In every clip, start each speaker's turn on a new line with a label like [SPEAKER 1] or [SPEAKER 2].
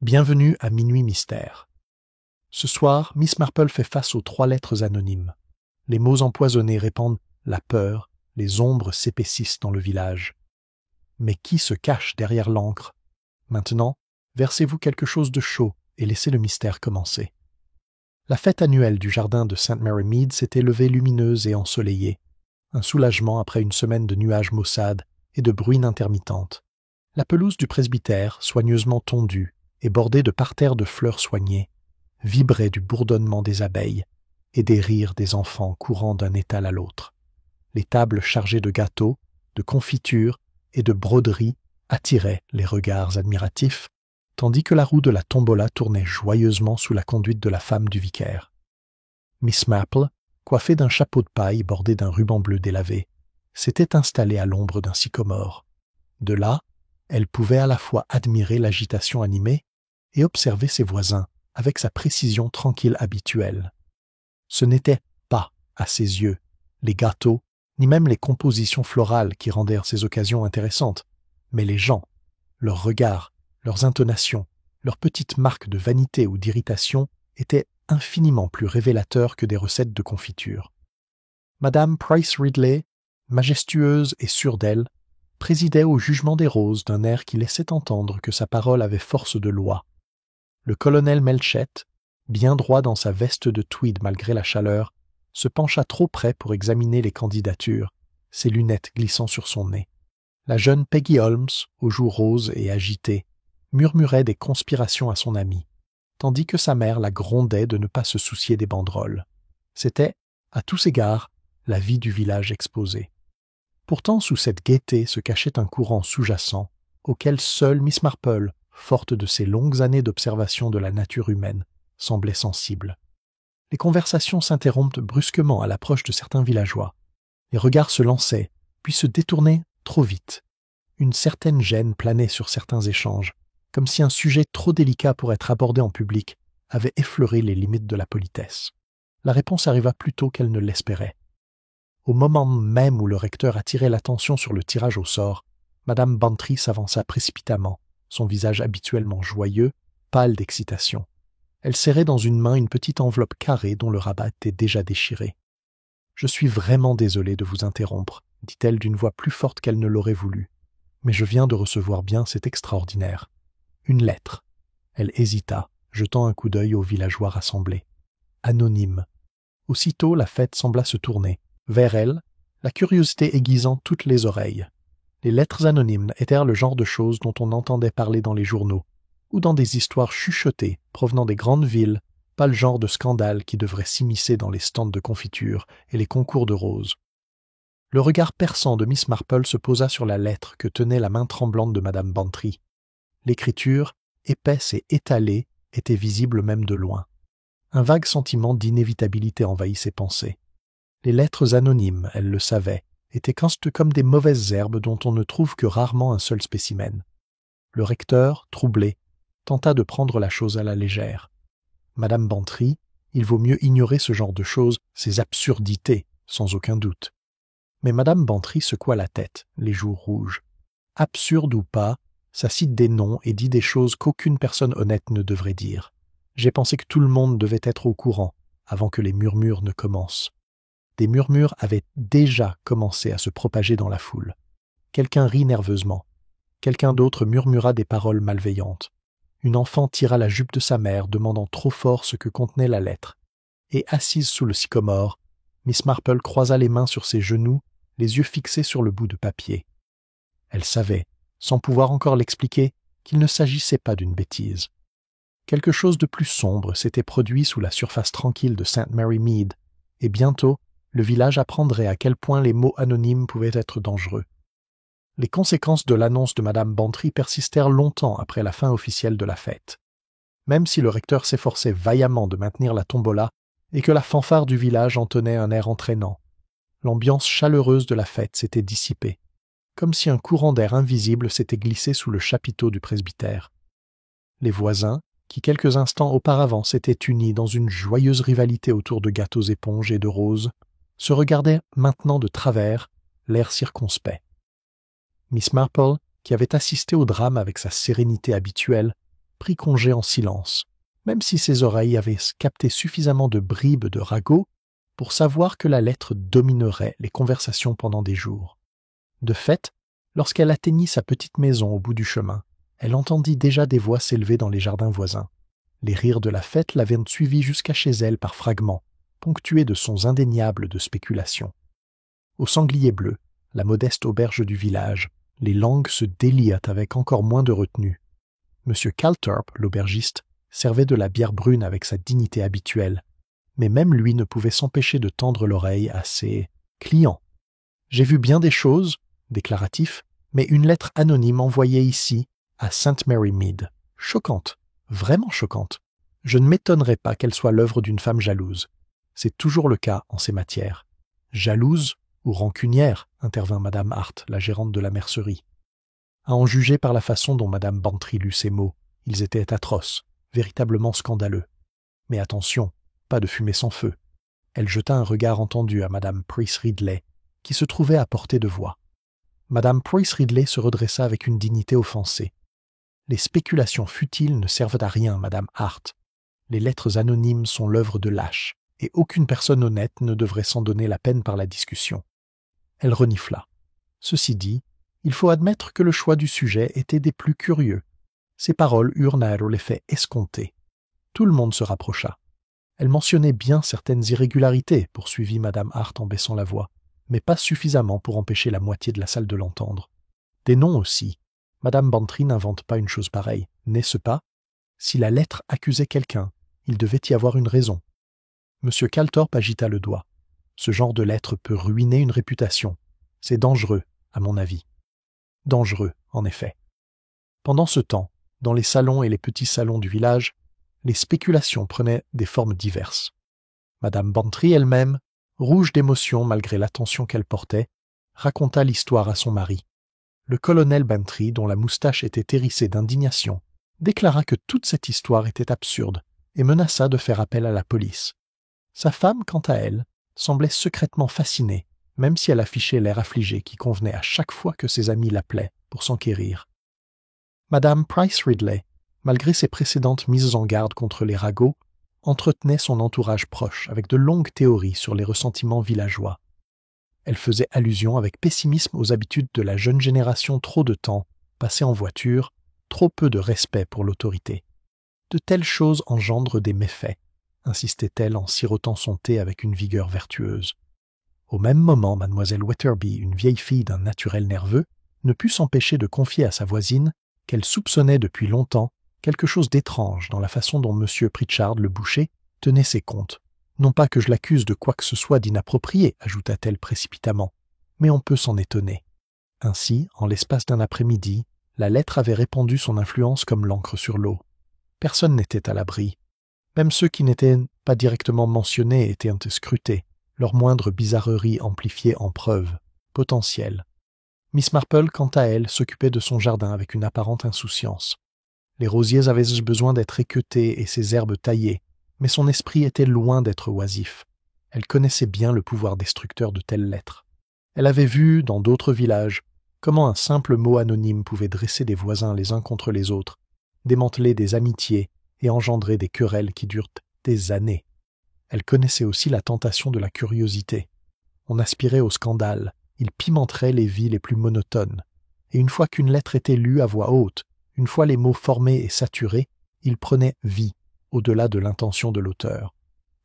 [SPEAKER 1] Bienvenue à Minuit Mystère. Ce soir, Miss Marple fait face aux 3 lettres anonymes. Les mots empoisonnés répandent la peur, les ombres s'épaississent dans le village. Mais qui se cache derrière l'encre? Maintenant, versez-vous quelque chose de chaud et laissez le mystère commencer. La fête annuelle du jardin de St. Mary Mead s'était levée lumineuse et ensoleillée. Un soulagement après une semaine de nuages maussades et de bruines intermittentes. La pelouse du presbytère, soigneusement tondue et bordée de parterres de fleurs soignées, vibrait du bourdonnement des abeilles et des rires des enfants courant d'un étal à l'autre. Les tables chargées de gâteaux, de confitures et de broderies attiraient les regards admiratifs, tandis que la roue de la tombola tournait joyeusement sous la conduite de la femme du vicaire. Miss Marple, coiffée d'un chapeau de paille bordé d'un ruban bleu délavé, s'était installée à l'ombre d'un sycomore. De là, elle pouvait à la fois admirer l'agitation animée et observer ses voisins avec sa précision tranquille habituelle. Ce n'était pas, à ses yeux, les gâteaux, ni même les compositions florales qui rendèrent ces occasions intéressantes, mais les gens, leurs regards, leurs intonations, leurs petites marques de vanité ou d'irritation étaient infiniment plus révélateurs que des recettes de confiture. Madame Price Ridley, majestueuse et sûre d'elle, présidait au jugement des roses d'un air qui laissait entendre que sa parole avait force de loi. Le colonel Melchett, bien droit dans sa veste de tweed malgré la chaleur, se pencha trop près pour examiner les candidatures, ses lunettes glissant sur son nez. La jeune Peggy Holmes, aux joues roses et agitées, murmurait des conspirations à son amie, tandis que sa mère la grondait de ne pas se soucier des banderoles. C'était, à tous égards, la vie du village exposée. Pourtant, sous cette gaieté se cachait un courant sous-jacent, auquel seule Miss Marple, forte de ses longues années d'observation de la nature humaine, semblait sensible. Les conversations s'interrompent brusquement à l'approche de certains villageois. Les regards se lançaient, puis se détournaient trop vite. Une certaine gêne planait sur certains échanges, comme si un sujet trop délicat pour être abordé en public avait effleuré les limites de la politesse. La réponse arriva plus tôt qu'elle ne l'espérait. Au moment même où le recteur attirait l'attention sur le tirage au sort, Madame Bantry s'avança précipitamment, son visage habituellement joyeux, pâle d'excitation. Elle serrait dans une main une petite enveloppe carrée dont le rabat était déjà déchiré. « Je suis vraiment désolée de vous interrompre, » dit-elle d'une voix plus forte qu'elle ne l'aurait voulu. « Mais je viens de recevoir bien, c'est extraordinaire. Une lettre. » Elle hésita, jetant un coup d'œil aux villageois rassemblés. Anonyme. Aussitôt, la fête sembla se tourner. Vers elle, la curiosité aiguisant toutes les oreilles. Les lettres anonymes étaient le genre de choses dont on entendait parler dans les journaux, ou dans des histoires chuchotées provenant des grandes villes, pas le genre de scandale qui devrait s'immiscer dans les stands de confiture et les concours de roses. Le regard perçant de Miss Marple se posa sur la lettre que tenait la main tremblante de Madame Bantry. L'écriture, épaisse et étalée, était visible même de loin. Un vague sentiment d'inévitabilité envahit ses pensées. Les lettres anonymes, elle le savait, étaient constes comme des mauvaises herbes dont on ne trouve que rarement un seul spécimen. Le recteur, troublé, tenta de prendre la chose à la légère. Madame Bantry, il vaut mieux ignorer ce genre de choses, ces absurdités, sans aucun doute. Mais Madame Bantry secoua la tête, les joues rouges. Absurde ou pas, ça cite des noms et dit des choses qu'aucune personne honnête ne devrait dire. J'ai pensé que tout le monde devait être au courant, avant que les murmures ne commencent. Des murmures avaient déjà commencé à se propager dans la foule. Quelqu'un rit nerveusement. Quelqu'un d'autre murmura des paroles malveillantes. Une enfant tira la jupe de sa mère, demandant trop fort ce que contenait la lettre. Et assise sous le sycomore, Miss Marple croisa les mains sur ses genoux, les yeux fixés sur le bout de papier. Elle savait, sans pouvoir encore l'expliquer, qu'il ne s'agissait pas d'une bêtise. Quelque chose de plus sombre s'était produit sous la surface tranquille de St. Mary Mead, et bientôt, le village apprendrait à quel point les mots anonymes pouvaient être dangereux. Les conséquences de l'annonce de Madame Bantry persistèrent longtemps après la fin officielle de la fête. Même si le recteur s'efforçait vaillamment de maintenir la tombola et que la fanfare du village entonnait un air entraînant, l'ambiance chaleureuse de la fête s'était dissipée, comme si un courant d'air invisible s'était glissé sous le chapiteau du presbytère. Les voisins, qui quelques instants auparavant s'étaient unis dans une joyeuse rivalité autour de gâteaux éponges et de roses, se regardaient maintenant de travers, l'air circonspect. Miss Marple, qui avait assisté au drame avec sa sérénité habituelle, prit congé en silence, même si ses oreilles avaient capté suffisamment de bribes de ragots pour savoir que la lettre dominerait les conversations pendant des jours. De fait, lorsqu'elle atteignit sa petite maison au bout du chemin, elle entendit déjà des voix s'élever dans les jardins voisins. Les rires de la fête l'avaient suivie jusqu'à chez elle par fragments, ponctués de sons indéniables de spéculation. Au Sanglier Bleu, la modeste auberge du village, les langues se délient avec encore moins de retenue. M. Calthorpe, l'aubergiste, servait de la bière brune avec sa dignité habituelle, mais même lui ne pouvait s'empêcher de tendre l'oreille à ses clients. « J'ai vu bien des choses, déclaratif, mais une lettre anonyme envoyée ici, à St. Mary Mead. Choquante, vraiment choquante. Je ne m'étonnerais pas qu'elle soit l'œuvre d'une femme jalouse. C'est toujours le cas en ces matières. Jalouse ou rancunière, intervint Madame Hart, la gérante de la mercerie. À en juger par la façon dont Madame Bantry lut ces mots, ils étaient atroces, véritablement scandaleux. Mais attention, pas de fumée sans feu. Elle jeta un regard entendu à Madame Price Ridley, qui se trouvait à portée de voix. Madame Price Ridley se redressa avec une dignité offensée. Les spéculations futiles ne servent à rien, Madame Hart. Les lettres anonymes sont l'œuvre de lâches, et aucune personne honnête ne devrait s'en donner la peine par la discussion. Elle renifla. Ceci dit, il faut admettre que le choix du sujet était des plus curieux. Ses paroles eurent l'effet escompté. Tout le monde se rapprocha. Elle mentionnait bien certaines irrégularités, poursuivit Madame Hart en baissant la voix, mais pas suffisamment pour empêcher la moitié de la salle de l'entendre. Des noms aussi. Madame Bantry n'invente pas une chose pareille, n'est-ce pas? Si la lettre accusait quelqu'un, il devait y avoir une raison. M. Calthorpe agita le doigt. Ce genre de lettre peut ruiner une réputation. C'est dangereux, à mon avis. Dangereux, en effet. Pendant ce temps, dans les salons et les petits salons du village, les spéculations prenaient des formes diverses. Madame Bantry elle-même, rouge d'émotion malgré l'attention qu'elle portait, raconta l'histoire à son mari. Le colonel Bantry, dont la moustache était hérissée d'indignation, déclara que toute cette histoire était absurde et menaça de faire appel à la police. Sa femme, quant à elle, semblait secrètement fascinée, même si elle affichait l'air affligé qui convenait à chaque fois que ses amis l'appelaient pour s'enquérir. Madame Price Ridley, malgré ses précédentes mises en garde contre les ragots, entretenait son entourage proche avec de longues théories sur les ressentiments villageois. Elle faisait allusion avec pessimisme aux habitudes de la jeune génération, trop de temps passé en voiture, trop peu de respect pour l'autorité. De telles choses engendrent des méfaits, insistait-elle en sirotant son thé avec une vigueur vertueuse. Au même moment, mademoiselle Wetherby, une vieille fille d'un naturel nerveux, ne put s'empêcher de confier à sa voisine qu'elle soupçonnait depuis longtemps quelque chose d'étrange dans la façon dont M. Pritchard, le boucher, tenait ses comptes. Non pas que je l'accuse de quoi que ce soit d'inapproprié, ajouta-t-elle précipitamment, mais on peut s'en étonner. Ainsi, en l'espace d'un après-midi, la lettre avait répandu son influence comme l'encre sur l'eau. Personne n'était à l'abri. Même ceux qui n'étaient pas directement mentionnés étaient scrutés, leur moindre bizarrerie amplifiée en preuve, potentielle. Miss Marple, quant à elle, s'occupait de son jardin avec une apparente insouciance. Les rosiers avaient besoin d'être équeutés et ses herbes taillées, mais son esprit était loin d'être oisif. Elle connaissait bien le pouvoir destructeur de telles lettres. Elle avait vu, dans d'autres villages, comment un simple mot anonyme pouvait dresser des voisins les uns contre les autres, démanteler des amitiés et engendrer des querelles qui durent des années. Elle connaissait aussi la tentation de la curiosité. On aspirait au scandale, il pimenterait les vies les plus monotones, et une fois qu'une lettre était lue à voix haute, une fois les mots formés et saturés, il prenait vie, au-delà de l'intention de l'auteur.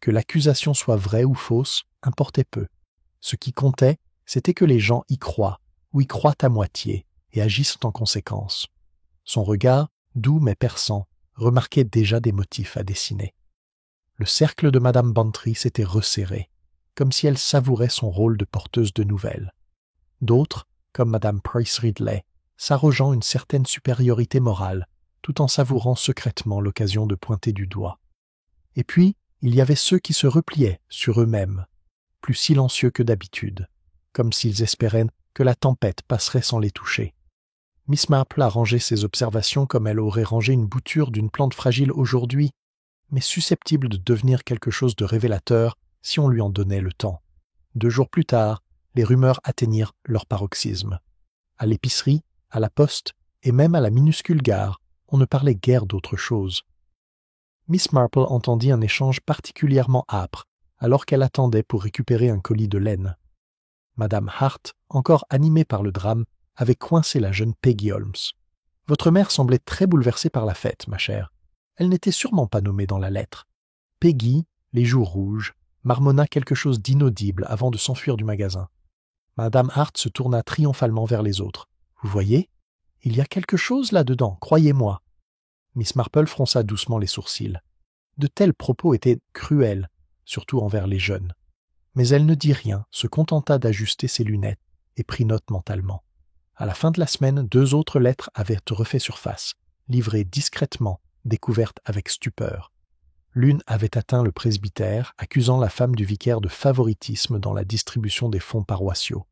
[SPEAKER 1] Que l'accusation soit vraie ou fausse, importait peu. Ce qui comptait, c'était que les gens y croient, ou y croient à moitié, et agissent en conséquence. Son regard, doux mais perçant, remarquait déjà des motifs à dessiner. Le cercle de Madame Bantry s'était resserré, comme si elle savourait son rôle de porteuse de nouvelles. D'autres, comme Madame Price Ridley, s'arrogeant une certaine supériorité morale, tout en savourant secrètement l'occasion de pointer du doigt. Et puis, il y avait ceux qui se repliaient sur eux-mêmes, plus silencieux que d'habitude, comme s'ils espéraient que la tempête passerait sans les toucher. Miss Marple a rangé ses observations comme elle aurait rangé une bouture d'une plante fragile aujourd'hui, mais susceptible de devenir quelque chose de révélateur si on lui en donnait le temps. 2 jours plus tard, les rumeurs atteignirent leur paroxysme. À l'épicerie, à la poste et même à la minuscule gare, On ne parlait guère d'autre chose. Miss Marple entendit un échange particulièrement âpre, alors qu'elle attendait pour récupérer un colis de laine. Madame Hart, encore animée par le drame, avait coincé la jeune Peggy Holmes. « Votre mère semblait très bouleversée par la fête, ma chère. Elle n'était sûrement pas nommée dans la lettre. » Peggy, les joues rouges, marmonna quelque chose d'inaudible avant de s'enfuir du magasin. Madame Hart se tourna triomphalement vers les autres. « Vous voyez ? Il y a quelque chose là-dedans, croyez-moi. » Miss Marple fronça doucement les sourcils. De tels propos étaient cruels, surtout envers les jeunes. Mais elle ne dit rien, se contenta d'ajuster ses lunettes et prit note mentalement. À la fin de la semaine, 2 autres lettres avaient refait surface, livrées discrètement, découvertes avec stupeur. L'une avait atteint le presbytère, accusant la femme du vicaire de favoritisme dans la distribution des fonds paroissiaux.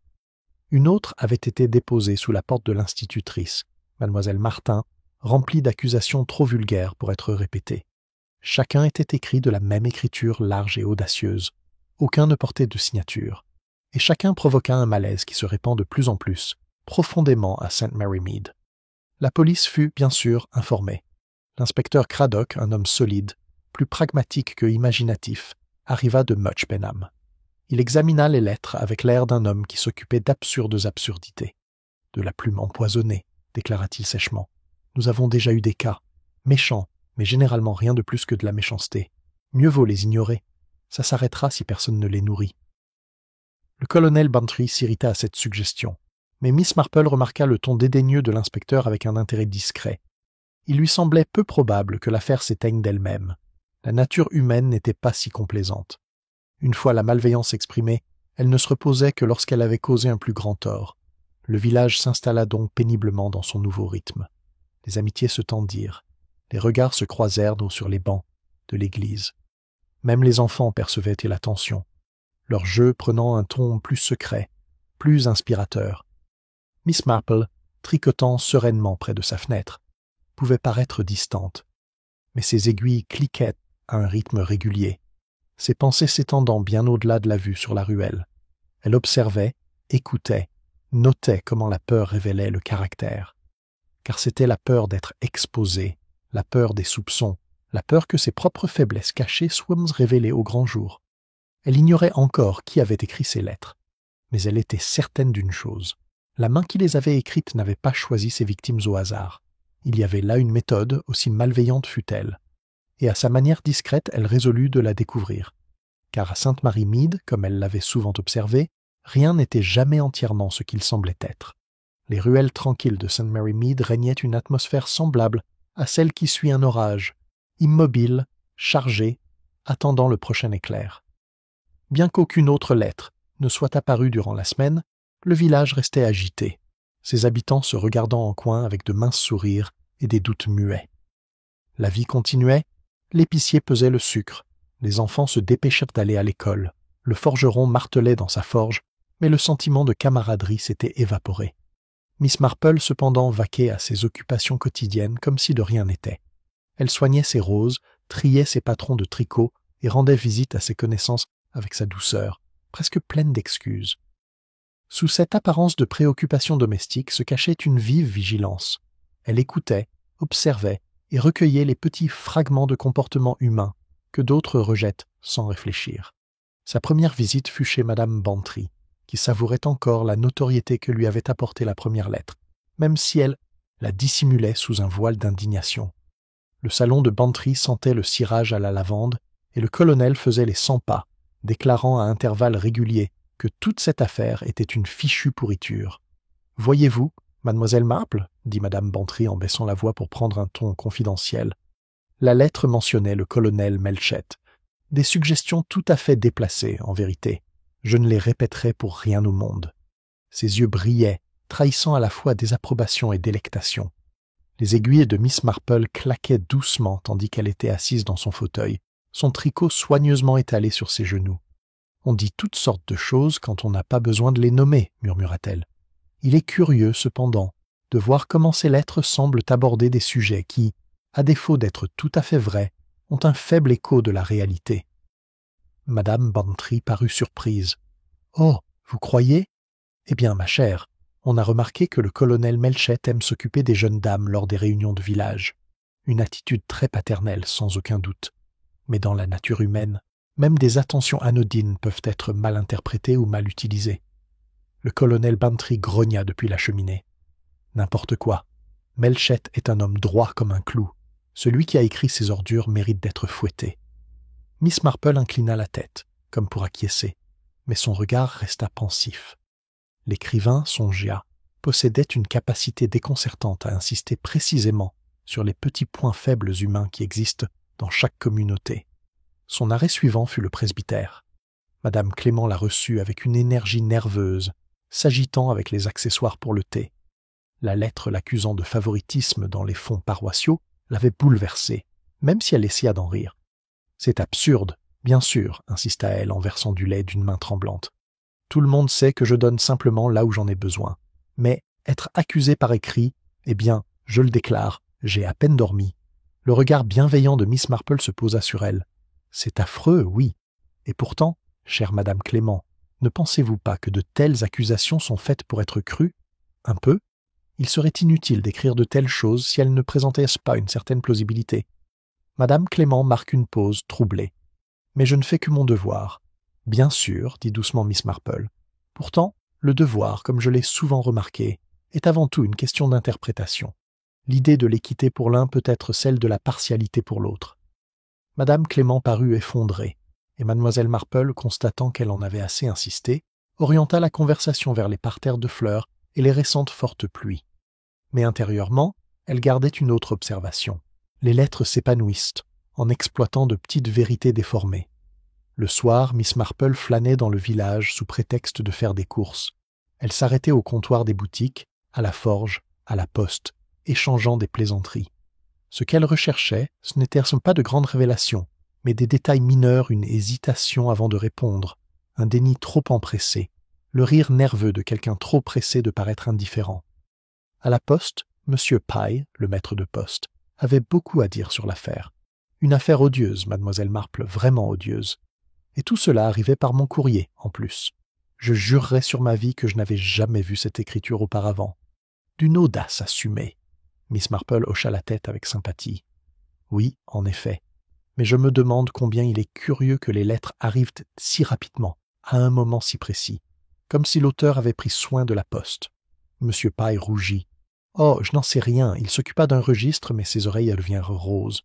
[SPEAKER 1] Une autre avait été déposée sous la porte de l'institutrice, mademoiselle Martin, remplie d'accusations trop vulgaires pour être répétées. Chacun était écrit de la même écriture large et audacieuse. Aucun ne portait de signature. Et chacun provoqua un malaise qui se répand de plus en plus, profondément à St. Mary Mead. La police fut, bien sûr, informée. L'inspecteur Craddock, un homme solide, plus pragmatique que imaginatif, arriva de Much Benham. Il examina les lettres avec l'air d'un homme qui s'occupait d'absurdes absurdités. « De la plume empoisonnée, déclara-t-il sèchement. Nous avons déjà eu des cas, méchants, mais généralement rien de plus que de la méchanceté. Mieux vaut les ignorer. Ça s'arrêtera si personne ne les nourrit. » Le colonel Bantry s'irrita à cette suggestion, mais Miss Marple remarqua le ton dédaigneux de l'inspecteur avec un intérêt discret. Il lui semblait peu probable que l'affaire s'éteigne d'elle-même. La nature humaine n'était pas si complaisante. Une fois la malveillance exprimée, elle ne se reposait que lorsqu'elle avait causé un plus grand tort. Le village s'installa donc péniblement dans son nouveau rythme. Les amitiés se tendirent. Les regards se croisèrent sur les bancs de l'église. Même les enfants percevaient l'attention, leur jeu prenant un ton plus secret, plus inspirateur. Miss Marple, tricotant sereinement près de sa fenêtre, pouvait paraître distante, mais ses aiguilles cliquaient à un rythme régulier, ses pensées s'étendant bien au-delà de la vue sur la ruelle. Elle observait, écoutait, notait comment la peur révélait le caractère. Car c'était la peur d'être exposée, la peur des soupçons, la peur que ses propres faiblesses cachées soient révélées au grand jour. Elle ignorait encore qui avait écrit ces lettres, mais elle était certaine d'une chose. La main qui les avait écrites n'avait pas choisi ses victimes au hasard. Il y avait là une méthode, aussi malveillante fût-elle. Et à sa manière discrète, elle résolut de la découvrir. Car à Sainte-Marie-Mead, comme elle l'avait souvent observé, rien n'était jamais entièrement ce qu'il semblait être. Les ruelles tranquilles de St. Mary Mead régnaient une atmosphère semblable à celle qui suit un orage, immobile, chargée, attendant le prochain éclair. Bien qu'aucune autre lettre ne soit apparue durant la semaine, le village restait agité, ses habitants se regardant en coin avec de minces sourires et des doutes muets. La vie continuait, l'épicier pesait le sucre, les enfants se dépêchèrent d'aller à l'école, le forgeron martelait dans sa forge, mais le sentiment de camaraderie s'était évaporé. Miss Marple, cependant, vaquait à ses occupations quotidiennes comme si de rien n'était. Elle soignait ses roses, triait ses patrons de tricot et rendait visite à ses connaissances avec sa douceur, presque pleine d'excuses. Sous cette apparence de préoccupation domestique se cachait une vive vigilance. Elle écoutait, observait et recueillait les petits fragments de comportement humain que d'autres rejettent sans réfléchir. Sa première visite fut chez Madame Bantry, qui savourait encore la notoriété que lui avait apportée la première lettre, même si elle la dissimulait sous un voile d'indignation. Le salon de Bantry sentait le cirage à la lavande, et le colonel faisait les 100 pas, déclarant à intervalles réguliers que toute cette affaire était une fichue pourriture. « Voyez-vous, mademoiselle Marple, dit Madame Bantry en baissant la voix pour prendre un ton confidentiel. La lettre mentionnait le colonel Melchett. Des suggestions tout à fait déplacées, en vérité. Je ne les répéterai pour rien au monde. » Ses yeux brillaient, trahissant à la fois désapprobation et délectation. Les aiguilles de Miss Marple claquaient doucement tandis qu'elle était assise dans son fauteuil, son tricot soigneusement étalé sur ses genoux. « On dit toutes sortes de choses quand on n'a pas besoin de les nommer, murmura-t-elle. Il est curieux, cependant, de voir comment ces lettres semblent aborder des sujets qui, à défaut d'être tout à fait vrais, ont un faible écho de la réalité. » Madame Bantry parut surprise. « Oh, vous croyez ? Eh bien, ma chère, on a remarqué que le colonel Melchett aime s'occuper des jeunes dames lors des réunions de village. une attitude très paternelle sans aucun doute. Mais dans la nature humaine, même des attentions anodines peuvent être mal interprétées ou mal utilisées. Le colonel Bantry grogna depuis la cheminée. N'importe quoi. Melchett est un homme droit comme un clou. Celui qui a écrit ces ordures mérite d'être fouetté. Miss Marple inclina la tête, comme pour acquiescer, mais son regard resta pensif. L'écrivain, songea, possédait une capacité déconcertante à insister précisément sur les petits points faibles humains qui existent dans chaque communauté. Son arrêt suivant fut le presbytère. Madame Clément la reçut avec une énergie nerveuse, s'agitant avec les accessoires pour le thé. La lettre l'accusant de favoritisme dans les fonds paroissiaux l'avait bouleversée, même si elle essaya d'en rire. « C'est absurde, bien sûr, » insista-elle en versant du lait d'une main tremblante. « Tout le monde sait que je donne simplement là où j'en ai besoin. Mais être accusé par écrit, eh bien, je le déclare, j'ai à peine dormi. » Le regard bienveillant de Miss Marple se posa sur elle. « C'est affreux, oui. Et pourtant, chère Madame Clément, ne pensez-vous pas que de telles accusations sont faites pour être crues? Un peu? Il serait inutile d'écrire de telles choses si elles ne présentaient pas une certaine plausibilité. » Madame Clément marque une pause, troublée. « Mais je ne fais que mon devoir. »« Bien sûr, » dit doucement Miss Marple. « Pourtant, le devoir, comme je l'ai souvent remarqué, est avant tout une question d'interprétation. L'idée de l'équité pour l'un peut être celle de la partialité pour l'autre. » Madame Clément parut effondrée, et mademoiselle Marple, constatant qu'elle en avait assez insisté, orienta la conversation vers les parterres de fleurs et les récentes fortes pluies. Mais intérieurement, elle gardait une autre observation. Les lettres s'épanouissent, en exploitant de petites vérités déformées. Le soir, Miss Marple flânait dans le village sous prétexte de faire des courses. Elle s'arrêtait au comptoir des boutiques, à la forge, à la poste, échangeant des plaisanteries. Ce qu'elle recherchait, ce n'étaient pas de grandes révélations, mais des détails mineurs, une hésitation avant de répondre, un déni trop empressé, le rire nerveux de quelqu'un trop pressé de paraître indifférent. À la poste, M. Pye, le maître de poste, avait beaucoup à dire sur l'affaire. Une affaire odieuse, mademoiselle Marple, vraiment odieuse. Et tout cela arrivait par mon courrier, en plus. Je jurerais sur ma vie que je n'avais jamais vu cette écriture auparavant. D'une audace assumée. Miss Marple hocha la tête avec sympathie. Oui, en effet. Mais je me demande combien il est curieux que les lettres arrivent si rapidement, à un moment si précis, comme si l'auteur avait pris soin de la poste. M. Pye rougit. Oh, je n'en sais rien, il s'occupa d'un registre, mais ses oreilles devinrent roses.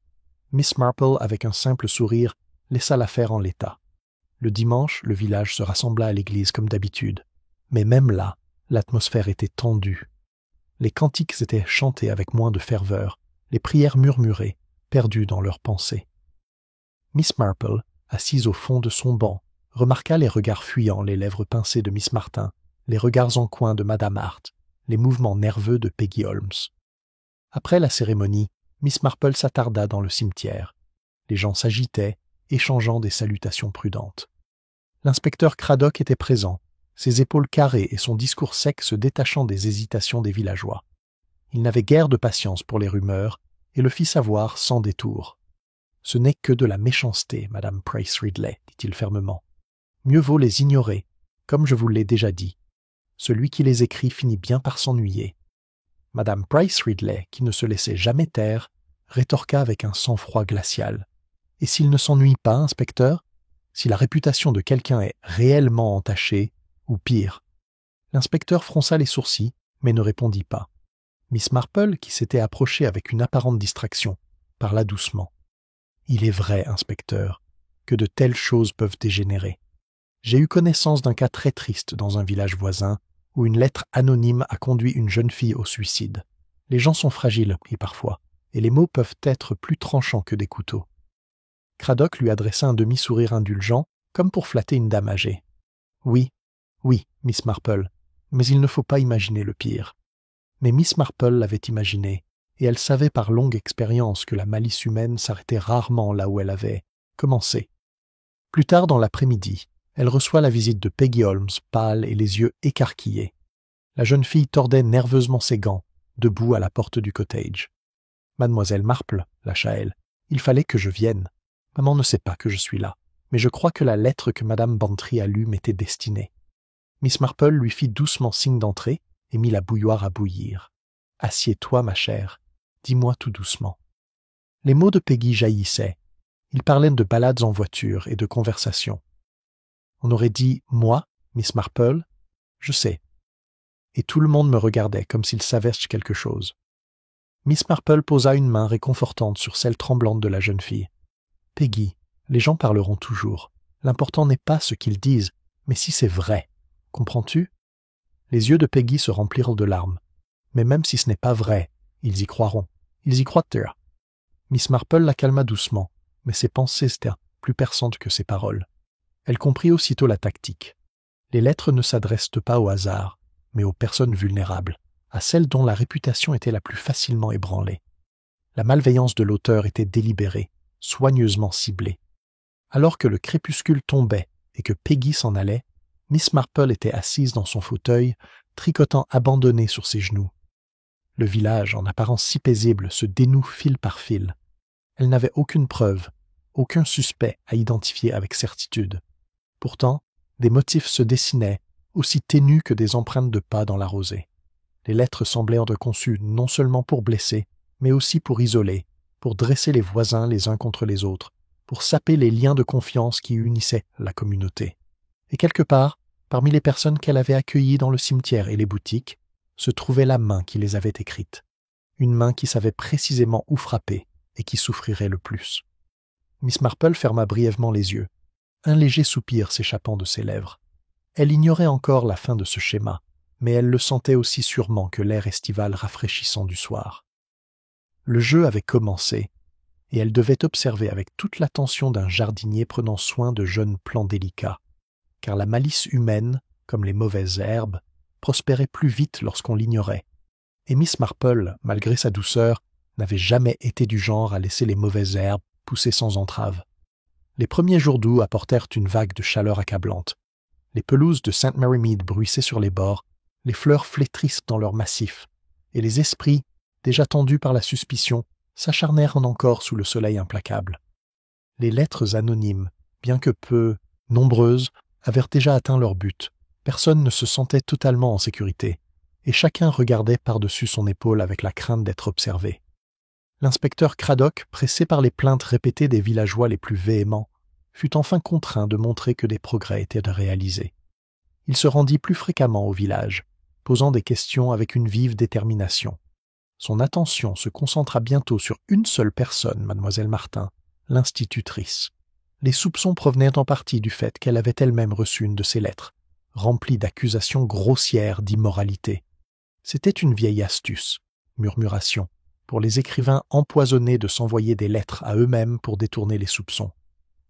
[SPEAKER 1] Miss Marple, avec un simple sourire, laissa l'affaire en l'état. Le dimanche, le village se rassembla à l'église comme d'habitude. Mais même là, l'atmosphère était tendue. Les cantiques étaient chantés avec moins de ferveur, les prières murmurées, perdues dans leurs pensées. Miss Marple, assise au fond de son banc, remarqua les regards fuyants, les lèvres pincées de Miss Martin, les regards en coin de Madame Hart, les mouvements nerveux de Peggy Holmes. Après la cérémonie, Miss Marple s'attarda dans le cimetière. Les gens s'agitaient, échangeant des salutations prudentes. L'inspecteur Craddock était présent, ses épaules carrées et son discours sec se détachant des hésitations des villageois. Il n'avait guère de patience pour les rumeurs et le fit savoir sans détour. « Ce n'est que de la méchanceté, Madame Price Ridley, dit-il fermement. Mieux vaut les ignorer, comme je vous l'ai déjà dit. Celui qui les écrit finit bien par s'ennuyer. » Madame Price Ridley, qui ne se laissait jamais taire, rétorqua avec un sang-froid glacial. « Et s'il ne s'ennuie pas, inspecteur? Si la réputation de quelqu'un est réellement entachée, ou pire ?» L'inspecteur fronça les sourcils, mais ne répondit pas. Miss Marple, qui s'était approchée avec une apparente distraction, parla doucement. « Il est vrai, inspecteur, que de telles choses peuvent dégénérer. J'ai eu connaissance d'un cas très triste dans un village voisin, où une lettre anonyme a conduit une jeune fille au suicide. Les gens sont fragiles, et parfois, et les mots peuvent être plus tranchants que des couteaux. » Craddock lui adressa un demi-sourire indulgent, comme pour flatter une dame âgée. « Oui, oui, Miss Marple, mais il ne faut pas imaginer le pire. » Mais Miss Marple l'avait imaginé, et elle savait par longue expérience que la malice humaine s'arrêtait rarement là où elle avait commencé. Plus tard dans l'après-midi, elle reçoit la visite de Peggy Holmes, pâle et les yeux écarquillés. La jeune fille tordait nerveusement ses gants, debout à la porte du cottage. « Mademoiselle Marple, lâcha-elle, il fallait que je vienne. Maman ne sait pas que je suis là, mais je crois que la lettre que Madame Bantry a lue m'était destinée. » Miss Marple lui fit doucement signe d'entrer et mit la bouilloire à bouillir. « Assieds-toi, ma chère, dis-moi tout doucement. » Les mots de Peggy jaillissaient. Ils parlaient de balades en voiture et de conversations. On aurait dit « moi, Miss Marple ?» Je sais. Et tout le monde me regardait comme s'il savait quelque chose. Miss Marple posa une main réconfortante sur celle tremblante de la jeune fille. « Peggy, les gens parleront toujours. L'important n'est pas ce qu'ils disent, mais si c'est vrai. Comprends-tu » Les yeux de Peggy se remplirent de larmes. « Mais même si ce n'est pas vrai, ils y croiront. Ils y croient. » Miss Marple la calma doucement, mais ses pensées étaient plus perçantes que ses paroles. Elle comprit aussitôt la tactique. Les lettres ne s'adressent pas au hasard, mais aux personnes vulnérables, à celles dont la réputation était la plus facilement ébranlée. La malveillance de l'auteur était délibérée, soigneusement ciblée. Alors que le crépuscule tombait et que Peggy s'en allait, Miss Marple était assise dans son fauteuil, tricotant abandonnée sur ses genoux. Le village, en apparence si paisible, se dénoue fil par fil. Elle n'avait aucune preuve, aucun suspect à identifier avec certitude. Pourtant, des motifs se dessinaient, aussi ténus que des empreintes de pas dans la rosée. Les lettres semblaient être conçues non seulement pour blesser, mais aussi pour isoler, pour dresser les voisins les uns contre les autres, pour saper les liens de confiance qui unissaient la communauté. Et quelque part, parmi les personnes qu'elle avait accueillies dans le cimetière et les boutiques, se trouvait la main qui les avait écrites. Une main qui savait précisément où frapper et qui souffrirait le plus. Miss Marple ferma brièvement les yeux. Un léger soupir s'échappant de ses lèvres. Elle ignorait encore la fin de ce schéma, mais elle le sentait aussi sûrement que l'air estival rafraîchissant du soir. Le jeu avait commencé, et elle devait observer avec toute l'attention d'un jardinier prenant soin de jeunes plants délicats, car la malice humaine, comme les mauvaises herbes, prospérait plus vite lorsqu'on l'ignorait, et Miss Marple, malgré sa douceur, n'avait jamais été du genre à laisser les mauvaises herbes pousser sans entrave. Les premiers jours d'août apportèrent une vague de chaleur accablante. Les pelouses de St. Mary Mead bruissaient sur les bords, les fleurs flétrissent dans leurs massifs, et les esprits, déjà tendus par la suspicion, s'acharnèrent encore sous le soleil implacable. Les lettres anonymes, bien que peu nombreuses, avaient déjà atteint leur but. Personne ne se sentait totalement en sécurité, et chacun regardait par-dessus son épaule avec la crainte d'être observé. L'inspecteur Craddock, pressé par les plaintes répétées des villageois les plus véhéments, fut enfin contraint de montrer que des progrès étaient réalisés. Il se rendit plus fréquemment au village, posant des questions avec une vive détermination. Son attention se concentra bientôt sur une seule personne, mademoiselle Martin, l'institutrice. Les soupçons provenaient en partie du fait qu'elle avait elle-même reçu une de ces lettres, remplie d'accusations grossières d'immoralité. C'était une vieille astuce, murmuration, pour les écrivains empoisonnés de s'envoyer des lettres à eux-mêmes pour détourner les soupçons.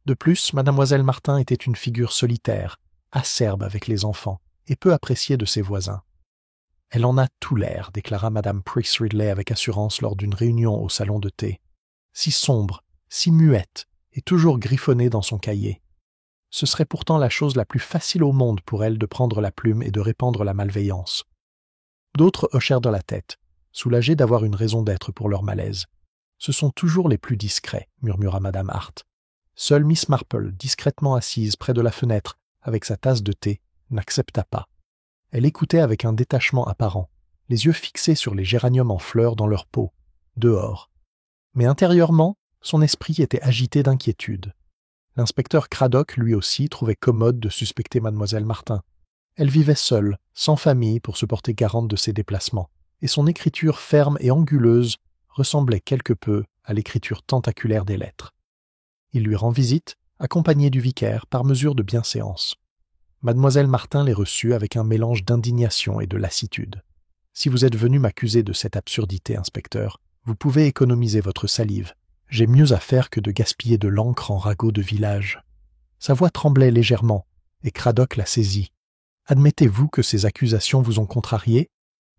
[SPEAKER 1] De plus, mademoiselle Martin était une figure solitaire, acerbe avec les enfants, et peu appréciée de ses voisins. « Elle en a tout l'air », déclara madame Price Ridley avec assurance lors d'une réunion au salon de thé. « Si sombre, si muette, et toujours griffonnée dans son cahier. Ce serait pourtant la chose la plus facile au monde pour elle de prendre la plume et de répandre la malveillance. » D'autres hochèrent de la tête, soulagés d'avoir une raison d'être pour leur malaise. « Ce sont toujours les plus discrets, » murmura madame Hart. Seule Miss Marple, discrètement assise près de la fenêtre avec sa tasse de thé, n'accepta pas. Elle écoutait avec un détachement apparent, les yeux fixés sur les géraniums en fleurs dans leur pot, dehors. Mais intérieurement, son esprit était agité d'inquiétude. L'inspecteur Craddock, lui aussi, trouvait commode de suspecter mademoiselle Martin. Elle vivait seule, sans famille pour se porter garante de ses déplacements, et son écriture ferme et anguleuse ressemblait quelque peu à l'écriture tentaculaire des lettres. Il lui rend visite, accompagné du vicaire, par mesure de bienséance. Mademoiselle Martin les reçut avec un mélange d'indignation et de lassitude. « Si vous êtes venu m'accuser de cette absurdité, inspecteur, vous pouvez économiser votre salive. J'ai mieux à faire que de gaspiller de l'encre en ragots de village. » Sa voix tremblait légèrement, et Craddock la saisit. « Admettez-vous que ces accusations vous ont contrarié ?»«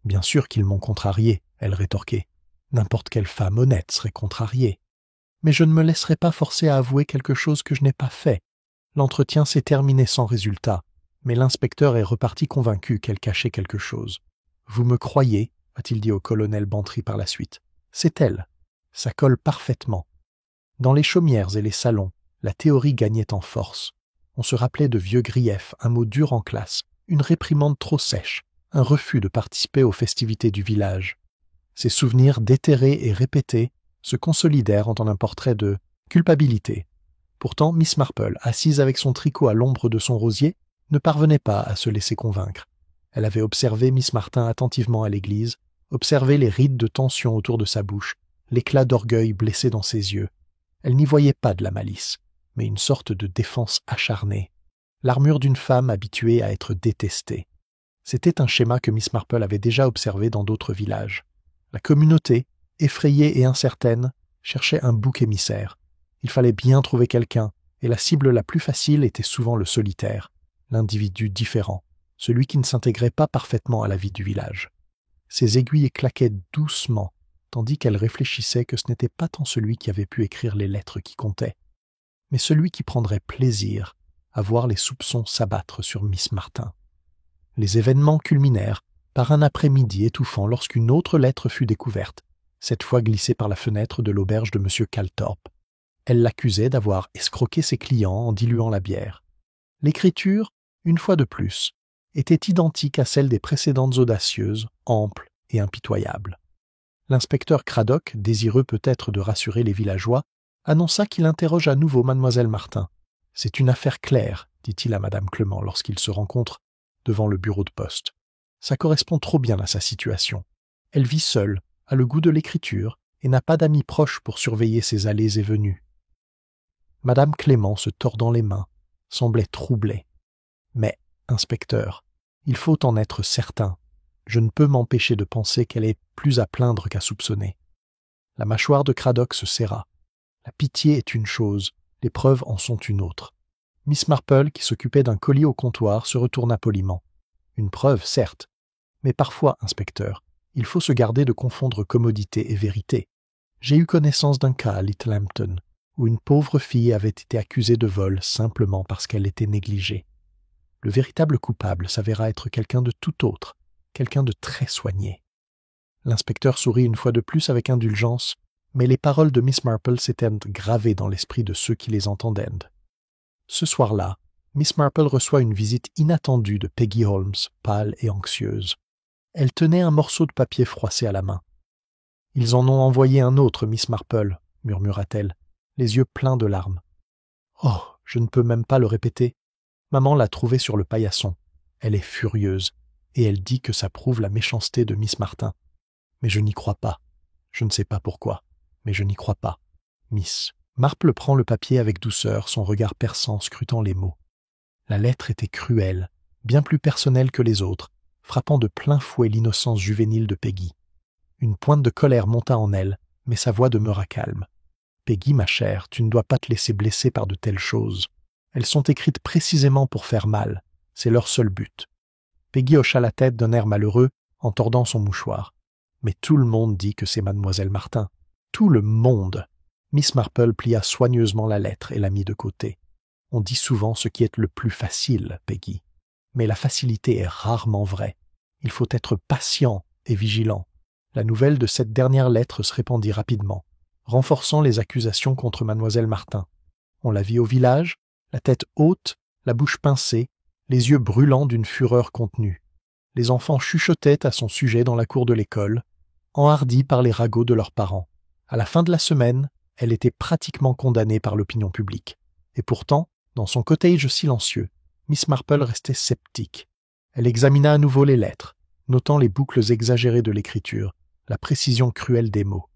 [SPEAKER 1] Bien sûr qu'ils m'ont contrarié, » elle rétorquait. « N'importe quelle femme honnête serait contrariée. Mais je ne me laisserai pas forcer à avouer quelque chose que je n'ai pas fait. » L'entretien s'est terminé sans résultat, mais l'inspecteur est reparti convaincu qu'elle cachait quelque chose. « Vous me croyez ?» a-t-il dit au colonel Bantry par la suite. « C'est elle. Ça colle parfaitement. » Dans les chaumières et les salons, la théorie gagnait en force. On se rappelait de vieux griefs, un mot dur en classe, une réprimande trop sèche, un refus de participer aux festivités du village. Ces souvenirs déterrés et répétés se consolidèrent en un portrait de culpabilité. Pourtant, Miss Marple, assise avec son tricot à l'ombre de son rosier, ne parvenait pas à se laisser convaincre. Elle avait observé Miss Martin attentivement à l'église, observé les rides de tension autour de sa bouche, l'éclat d'orgueil blessé dans ses yeux. Elle n'y voyait pas de la malice, mais une sorte de défense acharnée, l'armure d'une femme habituée à être détestée. C'était un schéma que Miss Marple avait déjà observé dans d'autres villages. La communauté, effrayée et incertaine, cherchait un bouc émissaire. Il fallait bien trouver quelqu'un, et la cible la plus facile était souvent le solitaire, l'individu différent, celui qui ne s'intégrait pas parfaitement à la vie du village. Ses aiguilles claquaient doucement, tandis qu'elle réfléchissait que ce n'était pas tant celui qui avait pu écrire les lettres qui comptait, mais celui qui prendrait plaisir à voir les soupçons s'abattre sur Miss Martin. Les événements culminèrent par un après-midi étouffant lorsqu'une autre lettre fut découverte, cette fois glissée par la fenêtre de l'auberge de M. Calthorpe. Elle l'accusait d'avoir escroqué ses clients en diluant la bière. L'écriture, une fois de plus, était identique à celle des précédentes audacieuses, amples et impitoyables. L'inspecteur Craddock, désireux peut-être de rassurer les villageois, annonça qu'il interroge à nouveau mademoiselle Martin. « C'est une affaire claire, dit-il à madame Clement lorsqu'ils se rencontrent devant le bureau de poste. Ça correspond trop bien à sa situation. Elle vit seule, a le goût de l'écriture et n'a pas d'amis proches pour surveiller ses allées et venues. » Madame Clément, se tordant les mains, semblait troublée. « Mais, inspecteur, il faut en être certain. Je ne peux m'empêcher de penser qu'elle est plus à plaindre qu'à soupçonner. » La mâchoire de Craddock se serra. La pitié est une chose, les preuves en sont une autre. Miss Marple, qui s'occupait d'un colis au comptoir, se retourna poliment. « Une preuve, certes. Mais parfois, inspecteur, il faut se garder de confondre commodité et vérité. J'ai eu connaissance d'un cas à Littlehampton, où une pauvre fille avait été accusée de vol simplement parce qu'elle était négligée. Le véritable coupable s'avéra être quelqu'un de tout autre, quelqu'un de très soigné. » L'inspecteur sourit une fois de plus avec indulgence, mais les paroles de Miss Marple s'étaient gravées dans l'esprit de ceux qui les entendaient. Ce soir-là, Miss Marple reçoit une visite inattendue de Peggy Holmes, pâle et anxieuse. Elle tenait un morceau de papier froissé à la main. « Ils en ont envoyé un autre, Miss Marple, » murmura-t-elle, les yeux pleins de larmes. « Oh, je ne peux même pas le répéter. Maman l'a trouvé sur le paillasson. Elle est furieuse, et elle dit que ça prouve la méchanceté de Miss Martin. Mais je n'y crois pas. Je ne sais pas pourquoi, mais je n'y crois pas. Miss. » Marple prend le papier avec douceur, son regard perçant scrutant les mots. La lettre était cruelle, bien plus personnelle que les autres, frappant de plein fouet l'innocence juvénile de Peggy. Une pointe de colère monta en elle, mais sa voix demeura calme. « Peggy, ma chère, tu ne dois pas te laisser blesser par de telles choses. Elles sont écrites précisément pour faire mal. C'est leur seul but. » Peggy hocha la tête d'un air malheureux en tordant son mouchoir. « Mais tout le monde dit que c'est mademoiselle Martin. Tout le monde !» Miss Marple plia soigneusement la lettre et la mit de côté. « On dit souvent ce qui est le plus facile, Peggy. Mais la facilité est rarement vraie. Il faut être patient et vigilant. » La nouvelle de cette dernière lettre se répandit rapidement, renforçant les accusations contre mademoiselle Martin. On la vit au village, la tête haute, la bouche pincée, les yeux brûlants d'une fureur contenue. Les enfants chuchotaient à son sujet dans la cour de l'école, enhardis par les ragots de leurs parents. À la fin de la semaine, elle était pratiquement condamnée par l'opinion publique. Et pourtant, dans son cottage silencieux, Miss Marple restait sceptique. Elle examina à nouveau les lettres, notant les boucles exagérées de l'écriture, la précision cruelle des mots.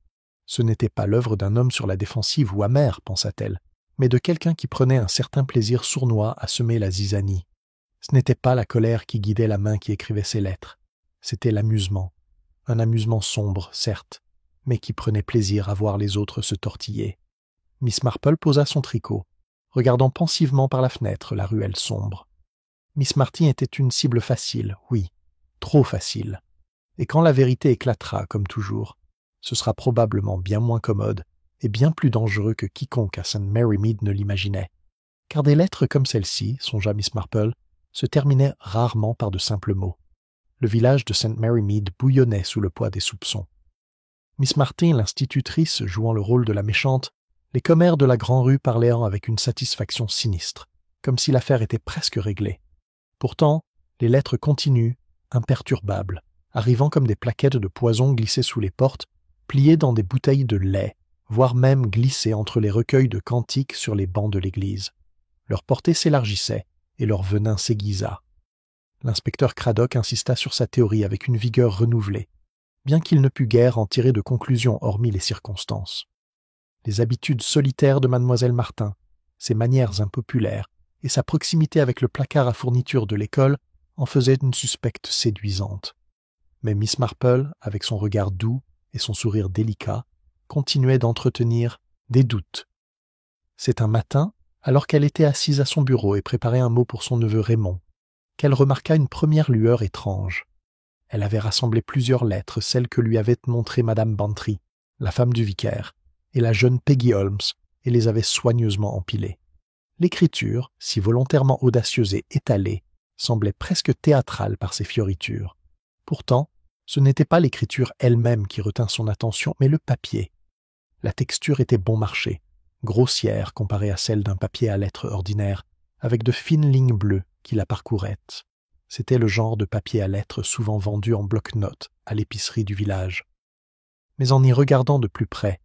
[SPEAKER 1] Ce n'était pas l'œuvre d'un homme sur la défensive ou amer, pensa-t-elle, mais de quelqu'un qui prenait un certain plaisir sournois à semer la zizanie. Ce n'était pas la colère qui guidait la main qui écrivait ces lettres. C'était l'amusement. Un amusement sombre, certes, mais qui prenait plaisir à voir les autres se tortiller. Miss Marple posa son tricot, regardant pensivement par la fenêtre la ruelle sombre. Miss Martin était une cible facile, oui, trop facile. Et quand la vérité éclatera, comme toujours, ce sera probablement bien moins commode et bien plus dangereux que quiconque à St. Mary Mead ne l'imaginait. Car des lettres comme celle-ci, songea Miss Marple, se terminaient rarement par de simples mots. Le village de St. Mary Mead bouillonnait sous le poids des soupçons. Miss Martin, l'institutrice, jouant le rôle de la méchante, les commères de la Grand-Rue parlaient avec une satisfaction sinistre, comme si l'affaire était presque réglée. Pourtant, les lettres continuent, imperturbables, arrivant comme des plaquettes de poison glissées sous les portes, pliées dans des bouteilles de lait, voire même glisser entre les recueils de cantiques sur les bancs de l'église. Leur portée s'élargissait et leur venin s'aiguisa. L'inspecteur Craddock insista sur sa théorie avec une vigueur renouvelée, bien qu'il ne pût guère en tirer de conclusion hormis les circonstances. Les habitudes solitaires de mademoiselle Martin, ses manières impopulaires et sa proximité avec le placard à fournitures de l'école en faisaient une suspecte séduisante. Mais Miss Marple, avec son regard doux et son sourire délicat, continuait d'entretenir des doutes. C'est un matin, alors qu'elle était assise à son bureau et préparait un mot pour son neveu Raymond, qu'elle remarqua une première lueur étrange. Elle avait rassemblé plusieurs lettres, celles que lui avait montrées Madame Bantry, la femme du vicaire, et la jeune Peggy Holmes, et les avait soigneusement empilées. L'écriture, si volontairement audacieuse et étalée, semblait presque théâtrale par ses fioritures. Pourtant, ce n'était pas l'écriture elle-même qui retint son attention, mais le papier. La texture était bon marché, grossière comparée à celle d'un papier à lettres ordinaire, avec de fines lignes bleues qui la parcouraient. C'était le genre de papier à lettres souvent vendu en bloc-notes à l'épicerie du village. Mais en y regardant de plus près,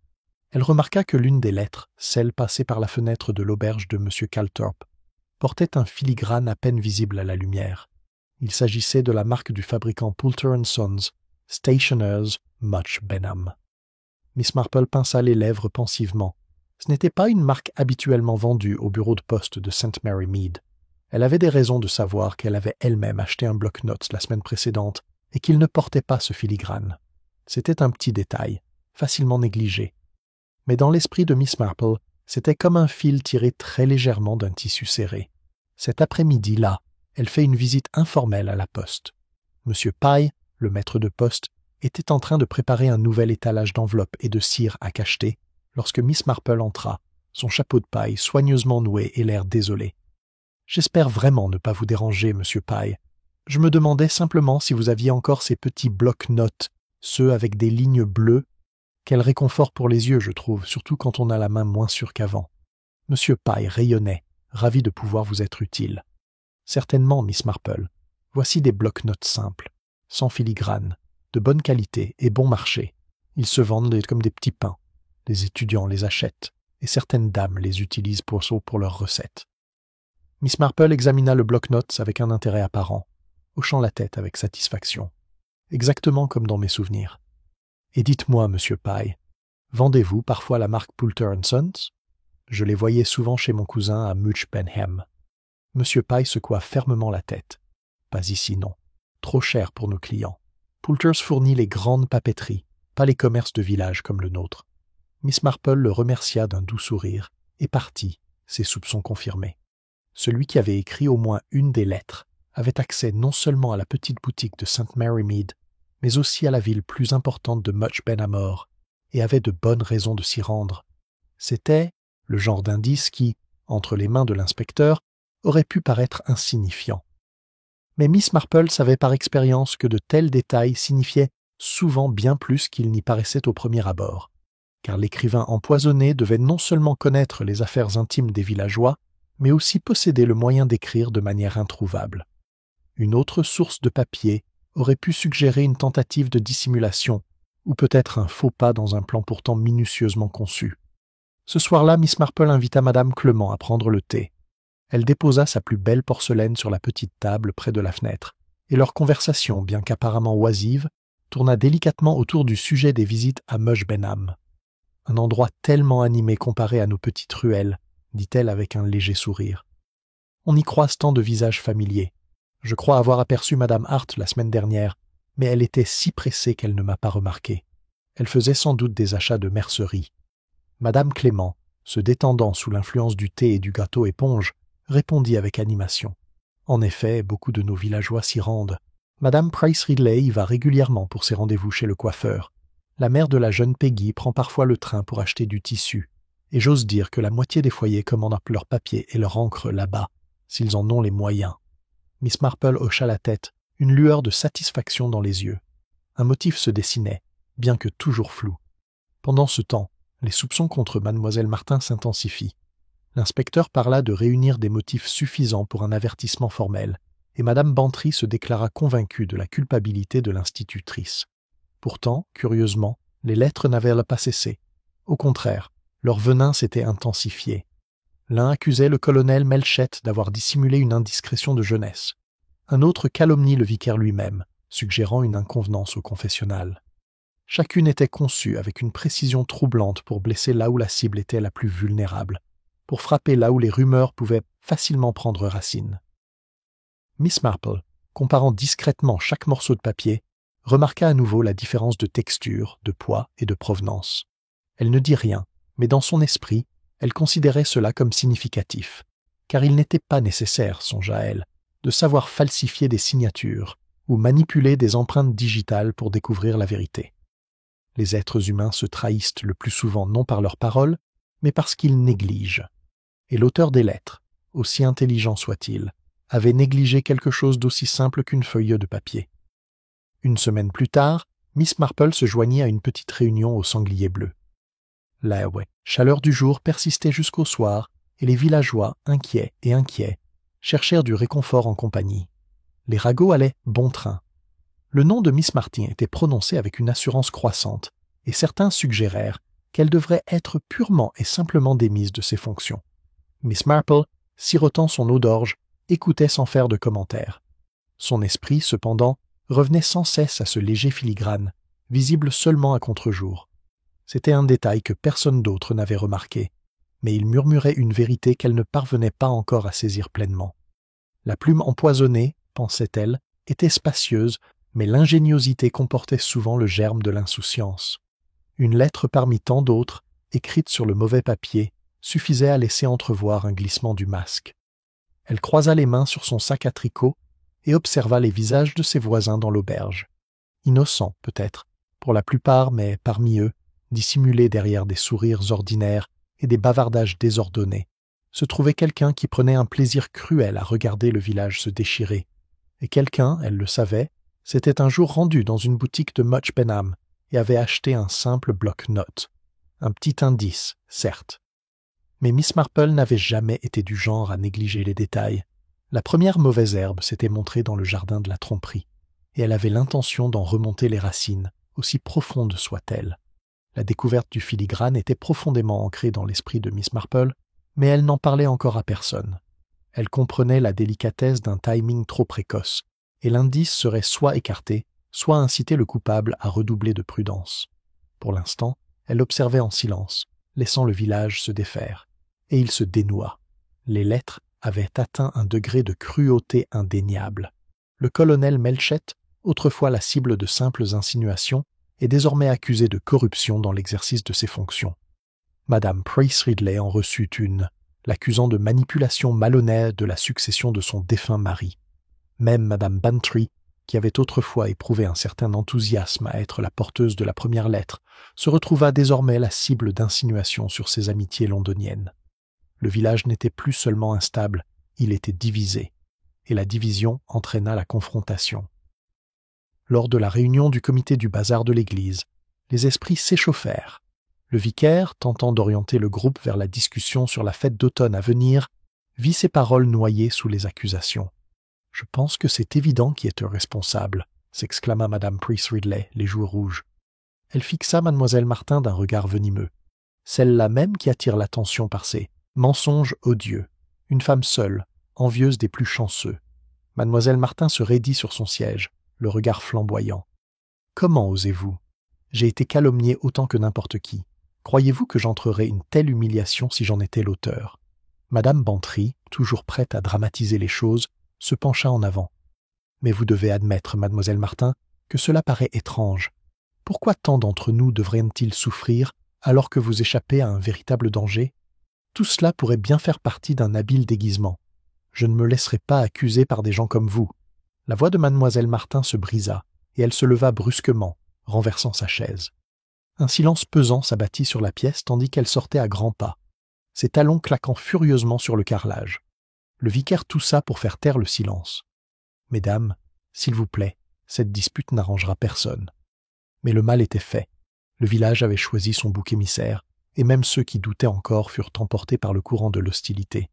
[SPEAKER 1] elle remarqua que l'une des lettres, celle passée par la fenêtre de l'auberge de M. Calthorpe, portait un filigrane à peine visible à la lumière. Il s'agissait de la marque du fabricant Poulter & Sons, Stationers, Much Benham. Miss Marple pinça les lèvres pensivement. Ce n'était pas une marque habituellement vendue au bureau de poste de St. Mary Mead. Elle avait des raisons de savoir qu'elle avait elle-même acheté un bloc-notes la semaine précédente et qu'il ne portait pas ce filigrane. C'était un petit détail, facilement négligé. Mais dans l'esprit de Miss Marple, c'était comme un fil tiré très légèrement d'un tissu serré. Cet après-midi-là, elle fait une visite informelle à la poste. M. Pye, le maître de poste, était en train de préparer un nouvel étalage d'enveloppes et de cire à cacheter lorsque Miss Marple entra, son chapeau de paille soigneusement noué et l'air désolé. « J'espère vraiment ne pas vous déranger, Monsieur Pye. Je me demandais simplement si vous aviez encore ces petits blocs-notes, ceux avec des lignes bleues. Quel réconfort pour les yeux, je trouve, surtout quand on a la main moins sûre qu'avant. » Monsieur Pye rayonnait, ravi de pouvoir vous être utile. « Certainement, Miss Marple. Voici des blocs-notes simples, sans filigrane, de bonne qualité et bon marché. Ils se vendent comme des petits pains. Les étudiants les achètent, et certaines dames les utilisent pour leurs recettes. » Miss Marple examina le bloc-notes avec un intérêt apparent, hochant la tête avec satisfaction. Exactement comme dans mes souvenirs. « Et dites-moi, Monsieur Pye, vendez-vous parfois la marque Poulter & Sons ? Je les voyais souvent chez mon cousin à Much Benham. » Monsieur Pye secoua fermement la tête. « Pas ici, non. Trop cher pour nos clients. Poulter's fournit les grandes papeteries, pas les commerces de village comme le nôtre. » Miss Marple le remercia d'un doux sourire et partit, ses soupçons confirmés. Celui qui avait écrit au moins une des lettres avait accès non seulement à la petite boutique de St. Mary Mead, mais aussi à la ville plus importante de Much Benhamor, et avait de bonnes raisons de s'y rendre. C'était le genre d'indice qui, entre les mains de l'inspecteur, aurait pu paraître insignifiant. Mais Miss Marple savait par expérience que de tels détails signifiaient souvent bien plus qu'il n'y paraissait au premier abord, car l'écrivain empoisonné devait non seulement connaître les affaires intimes des villageois, mais aussi posséder le moyen d'écrire de manière introuvable. Une autre source de papier aurait pu suggérer une tentative de dissimulation, ou peut-être un faux pas dans un plan pourtant minutieusement conçu. Ce soir-là, Miss Marple invita Madame Clement à prendre le thé. Elle déposa sa plus belle porcelaine sur la petite table près de la fenêtre, et leur conversation, bien qu'apparemment oisive, tourna délicatement autour du sujet des visites à Much Benham. « Un endroit tellement animé comparé à nos petites ruelles, » dit-elle avec un léger sourire. « On y croise tant de visages familiers. Je crois avoir aperçu Madame Hart la semaine dernière, mais elle était si pressée qu'elle ne m'a pas remarqué. Elle faisait sans doute des achats de mercerie. » Madame Clément, se détendant sous l'influence du thé et du gâteau éponge, répondit avec animation. « En effet, beaucoup de nos villageois s'y rendent. Madame Price Ridley y va régulièrement pour ses rendez-vous chez le coiffeur. La mère de la jeune Peggy prend parfois le train pour acheter du tissu. Et j'ose dire que la moitié des foyers commandent leur papier et leur encre là-bas, s'ils en ont les moyens. » Miss Marple hocha la tête, une lueur de satisfaction dans les yeux. Un motif se dessinait, bien que toujours flou. Pendant ce temps, les soupçons contre mademoiselle Martin s'intensifient. L'inspecteur parla de réunir des motifs suffisants pour un avertissement formel, et madame Bantry se déclara convaincue de la culpabilité de l'institutrice. Pourtant, curieusement, les lettres n'avaient pas cessé. Au contraire, leur venin s'était intensifié. L'un accusait le colonel Melchett d'avoir dissimulé une indiscrétion de jeunesse. Un autre calomnie le vicaire lui-même, suggérant une inconvenance au confessionnal. Chacune était conçue avec une précision troublante pour blesser là où la cible était la plus vulnérable, pour frapper là où les rumeurs pouvaient facilement prendre racine. Miss Marple, comparant discrètement chaque morceau de papier, remarqua à nouveau la différence de texture, de poids et de provenance. Elle ne dit rien, mais dans son esprit, elle considérait cela comme significatif, car il n'était pas nécessaire, songea-elle, de savoir falsifier des signatures ou manipuler des empreintes digitales pour découvrir la vérité. Les êtres humains se trahissent le plus souvent non par leurs paroles, mais parce qu'ils négligent. Et l'auteur des lettres, aussi intelligent soit-il, avait négligé quelque chose d'aussi simple qu'une feuille de papier. Une semaine plus tard, Miss Marple se joignit à une petite réunion au Sanglier Bleu. La chaleur du jour persistait jusqu'au soir, et les villageois, inquiets, cherchèrent du réconfort en compagnie. Les ragots allaient bon train. Le nom de Miss Martin était prononcé avec une assurance croissante, et certains suggérèrent qu'elle devrait être purement et simplement démise de ses fonctions. Miss Marple, sirotant son eau d'orge, écoutait sans faire de commentaires. Son esprit, cependant, revenait sans cesse à ce léger filigrane, visible seulement à contre-jour. C'était un détail que personne d'autre n'avait remarqué, mais il murmurait une vérité qu'elle ne parvenait pas encore à saisir pleinement. La plume empoisonnée, pensait-elle, était spacieuse, mais l'ingéniosité comportait souvent le germe de l'insouciance. Une lettre parmi tant d'autres, écrite sur le mauvais papier, suffisait à laisser entrevoir un glissement du masque. Elle croisa les mains sur son sac à tricot et observa les visages de ses voisins dans l'auberge. Innocents, peut-être, pour la plupart, mais parmi eux, dissimulés derrière des sourires ordinaires et des bavardages désordonnés, se trouvait quelqu'un qui prenait un plaisir cruel à regarder le village se déchirer. Et quelqu'un, elle le savait, s'était un jour rendu dans une boutique de Much Benham et avait acheté un simple bloc-notes. Un petit indice, certes. Mais Miss Marple n'avait jamais été du genre à négliger les détails. La première mauvaise herbe s'était montrée dans le jardin de la tromperie, et elle avait l'intention d'en remonter les racines, aussi profondes soient-elles. La découverte du filigrane était profondément ancrée dans l'esprit de Miss Marple, mais elle n'en parlait encore à personne. Elle comprenait la délicatesse d'un timing trop précoce, et l'indice serait soit écarté, soit inciter le coupable à redoubler de prudence. Pour l'instant, elle observait en silence, laissant le village se défaire. Et il se dénoua. Les lettres avaient atteint un degré de cruauté indéniable. Le colonel Melchett, autrefois la cible de simples insinuations, est désormais accusé de corruption dans l'exercice de ses fonctions. Madame Price Ridley en reçut une, l'accusant de manipulation malhonnête de la succession de son défunt mari. Même Madame Bantry, qui avait autrefois éprouvé un certain enthousiasme à être la porteuse de la première lettre, se retrouva désormais la cible d'insinuations sur ses amitiés londoniennes. Le village n'était plus seulement instable, il était divisé, et la division entraîna la confrontation. Lors de la réunion du comité du bazar de l'église, les esprits s'échauffèrent. Le vicaire, tentant d'orienter le groupe vers la discussion sur la fête d'automne à venir, vit ses paroles noyées sous les accusations. « Je pense que c'est évident qui est responsable », s'exclama Madame Price Ridley, les joues rouges. Elle fixa Mademoiselle Martin d'un regard venimeux, celle-là même qui attire l'attention par ses mensonges odieux, une femme seule, envieuse des plus chanceux. Mademoiselle Martin se raidit sur son siège, le regard flamboyant. « Comment osez-vous ? J'ai été calomniée autant que n'importe qui. Croyez-vous que j'entrerais une telle humiliation si j'en étais l'auteur ?» Madame Bantry, toujours prête à dramatiser les choses, se pencha en avant. « Mais vous devez admettre, Mademoiselle Martin, que cela paraît étrange. Pourquoi tant d'entre nous devraient-ils souffrir alors que vous échappez à un véritable danger ? Tout cela pourrait bien faire partie d'un habile déguisement. Je ne me laisserai pas accuser par des gens comme vous. » La voix de Mademoiselle Martin se brisa, et elle se leva brusquement, renversant sa chaise. Un silence pesant s'abattit sur la pièce tandis qu'elle sortait à grands pas, ses talons claquant furieusement sur le carrelage. Le vicaire toussa pour faire taire le silence. « Mesdames, s'il vous plaît, cette dispute n'arrangera personne. » Mais le mal était fait. Le village avait choisi son bouc émissaire, et même ceux qui doutaient encore furent emportés par le courant de l'hostilité.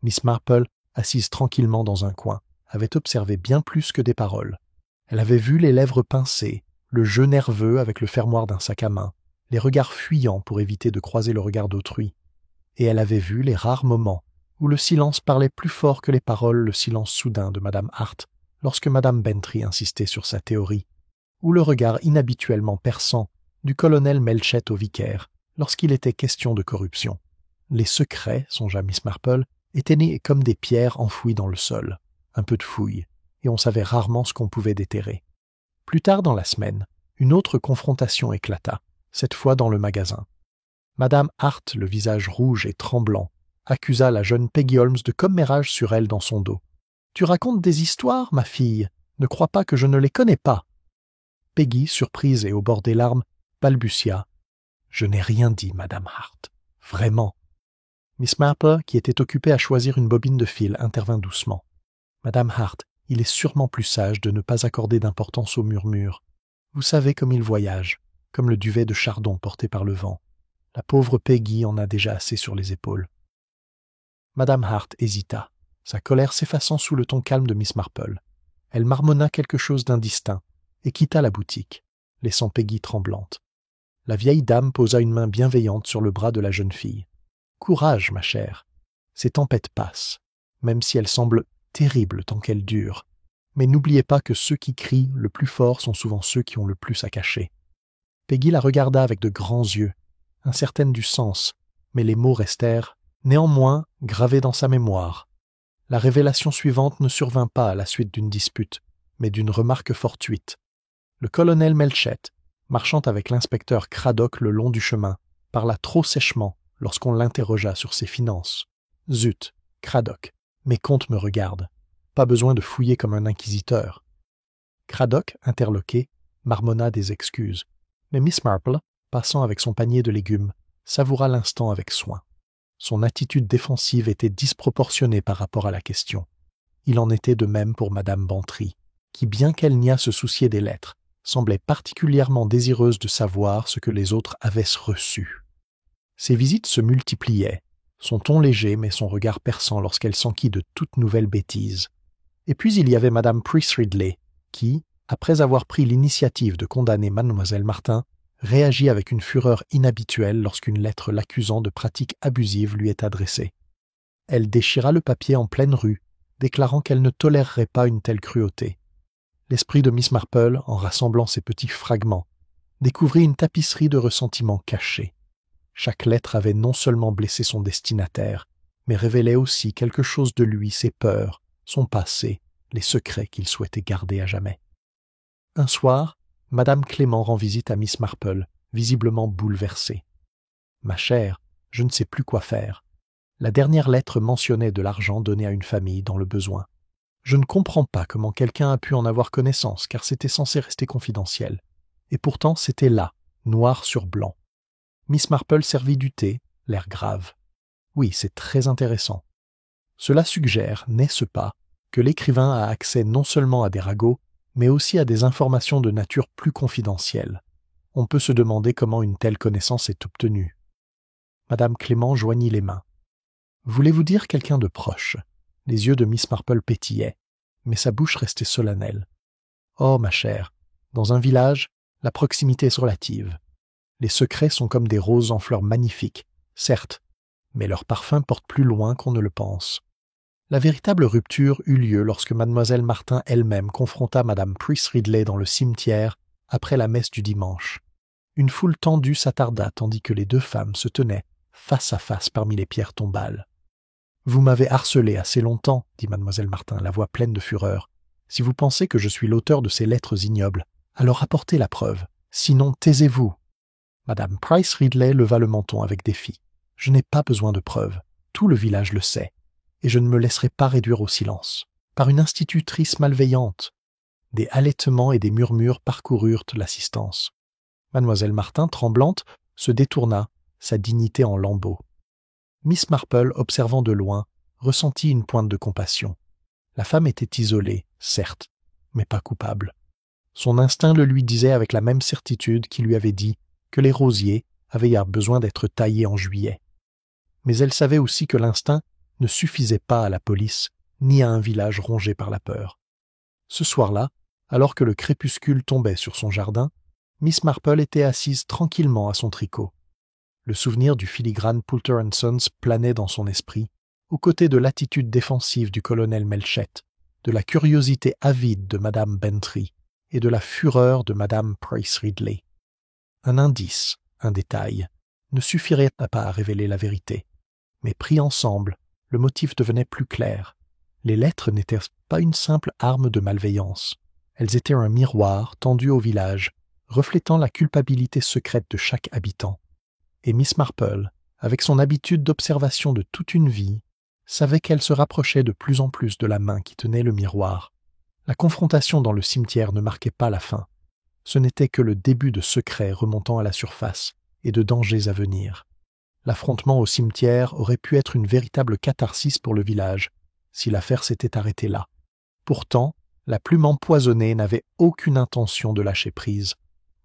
[SPEAKER 1] Miss Marple, assise tranquillement dans un coin, avait observé bien plus que des paroles. Elle avait vu les lèvres pincées, le jeu nerveux avec le fermoir d'un sac à main, les regards fuyants pour éviter de croiser le regard d'autrui, et elle avait vu les rares moments où le silence parlait plus fort que les paroles, le silence soudain de Madame Hart lorsque Madame Bantry insistait sur sa théorie, ou le regard inhabituellement perçant du colonel Melchett au vicaire lorsqu'il était question de corruption. Les secrets, songea Miss Marple, étaient nés comme des pierres enfouies dans le sol, un peu de fouille, et on savait rarement ce qu'on pouvait déterrer. Plus tard dans la semaine, une autre confrontation éclata, cette fois dans le magasin. Madame Hart, le visage rouge et tremblant, accusa la jeune Peggy Holmes de commérage sur elle dans son dos. « Tu racontes des histoires, ma fille. Ne crois pas que je ne les connais pas. » Peggy, surprise et au bord des larmes, balbutia. « Je n'ai rien dit, Madame Hart. Vraiment. » Miss Marple, qui était occupée à choisir une bobine de fil, intervint doucement. « Madame Hart, il est sûrement plus sage de ne pas accorder d'importance aux murmures. Vous savez comme ils voyagent, comme le duvet de chardon porté par le vent. La pauvre Peggy en a déjà assez sur les épaules. » Madame Hart hésita, sa colère s'effaçant sous le ton calme de Miss Marple. Elle marmonna quelque chose d'indistinct et quitta la boutique, laissant Peggy tremblante. La vieille dame posa une main bienveillante sur le bras de la jeune fille. « Courage, ma chère. Ces tempêtes passent, même si elles semblent terribles tant qu'elles durent. Mais n'oubliez pas que ceux qui crient le plus fort sont souvent ceux qui ont le plus à cacher. » Peggy la regarda avec de grands yeux, incertaine du sens, mais les mots restèrent, néanmoins, gravés dans sa mémoire. La révélation suivante ne survint pas à la suite d'une dispute, mais d'une remarque fortuite. Le colonel Melchett, marchant avec l'inspecteur Craddock le long du chemin, parla trop sèchement lorsqu'on l'interrogea sur ses finances. « Zut, Craddock, mes comptes me regardent. Pas besoin de fouiller comme un inquisiteur. » Craddock, interloqué, marmonna des excuses, mais Miss Marple, passant avec son panier de légumes, savoura l'instant avec soin. Son attitude défensive était disproportionnée par rapport à la question. Il en était de même pour Madame Bantry, qui, bien qu'elle niât se soucier des lettres, semblait particulièrement désireuse de savoir ce que les autres avaient reçu. Ses visites se multipliaient, son ton léger mais son regard perçant lorsqu'elle s'enquit de toute nouvelle bêtise. Et puis il y avait Madame Price Ridley, qui, après avoir pris l'initiative de condamner Mademoiselle Martin, réagit avec une fureur inhabituelle lorsqu'une lettre l'accusant de pratiques abusives lui est adressée. Elle déchira le papier en pleine rue, déclarant qu'elle ne tolérerait pas une telle cruauté. L'esprit de Miss Marple, en rassemblant ces petits fragments, découvrit une tapisserie de ressentiments cachés. Chaque lettre avait non seulement blessé son destinataire, mais révélait aussi quelque chose de lui, ses peurs, son passé, les secrets qu'il souhaitait garder à jamais. Un soir, Madame Clément rend visite à Miss Marple, visiblement bouleversée. « Ma chère, je ne sais plus quoi faire. La dernière lettre mentionnait de l'argent donné à une famille dans le besoin. Je ne comprends pas comment quelqu'un a pu en avoir connaissance, car c'était censé rester confidentiel. Et pourtant, c'était là, noir sur blanc. » Miss Marple servit du thé, l'air grave. « Oui, c'est très intéressant. Cela suggère, n'est-ce pas, que l'écrivain a accès non seulement à des ragots, mais aussi à des informations de nature plus confidentielle. On peut se demander comment une telle connaissance est obtenue. » Madame Clément joignit les mains. « Voulez-vous dire quelqu'un de proche ?» Les yeux de Miss Marple pétillaient, mais sa bouche restait solennelle. « Oh, ma chère, dans un village, la proximité est relative. Les secrets sont comme des roses en fleurs magnifiques, certes, mais leur parfum porte plus loin qu'on ne le pense. » La véritable rupture eut lieu lorsque Mademoiselle Martin elle-même confronta Madame Price Ridley dans le cimetière après la messe du dimanche. Une foule tendue s'attarda tandis que les deux femmes se tenaient face à face parmi les pierres tombales. « Vous m'avez harcelé assez longtemps, » dit Mademoiselle Martin, la voix pleine de fureur. « Si vous pensez que je suis l'auteur de ces lettres ignobles, alors apportez la preuve. Sinon, taisez-vous. » Madame Price Ridley leva le menton avec défi. « Je n'ai pas besoin de preuves. Tout le village le sait. Et je ne me laisserai pas réduire au silence. Par une institutrice malveillante. » Des halètements et des murmures parcoururent l'assistance. Mademoiselle Martin, tremblante, se détourna, sa dignité en lambeaux. Miss Marple, observant de loin, ressentit une pointe de compassion. La femme était isolée, certes, mais pas coupable. Son instinct le lui disait avec la même certitude qui lui avait dit que les rosiers avaient besoin d'être taillés en juillet. Mais elle savait aussi que l'instinct ne suffisait pas à la police, ni à un village rongé par la peur. Ce soir-là, alors que le crépuscule tombait sur son jardin, Miss Marple était assise tranquillement à son tricot. Le souvenir du filigrane Poulter & Sons planait dans son esprit, aux côtés de l'attitude défensive du colonel Melchett, de la curiosité avide de Madame Bantry et de la fureur de Madame Price Ridley. Un indice, un détail, ne suffirait pas à révéler la vérité, mais pris ensemble, le motif devenait plus clair. Les lettres n'étaient pas une simple arme de malveillance, elles étaient un miroir tendu au village, reflétant la culpabilité secrète de chaque habitant. Et Miss Marple, avec son habitude d'observation de toute une vie, savait qu'elle se rapprochait de plus en plus de la main qui tenait le miroir. La confrontation dans le cimetière ne marquait pas la fin. Ce n'était que le début de secrets remontant à la surface et de dangers à venir. L'affrontement au cimetière aurait pu être une véritable catharsis pour le village, si l'affaire s'était arrêtée là. Pourtant, la plume empoisonnée n'avait aucune intention de lâcher prise.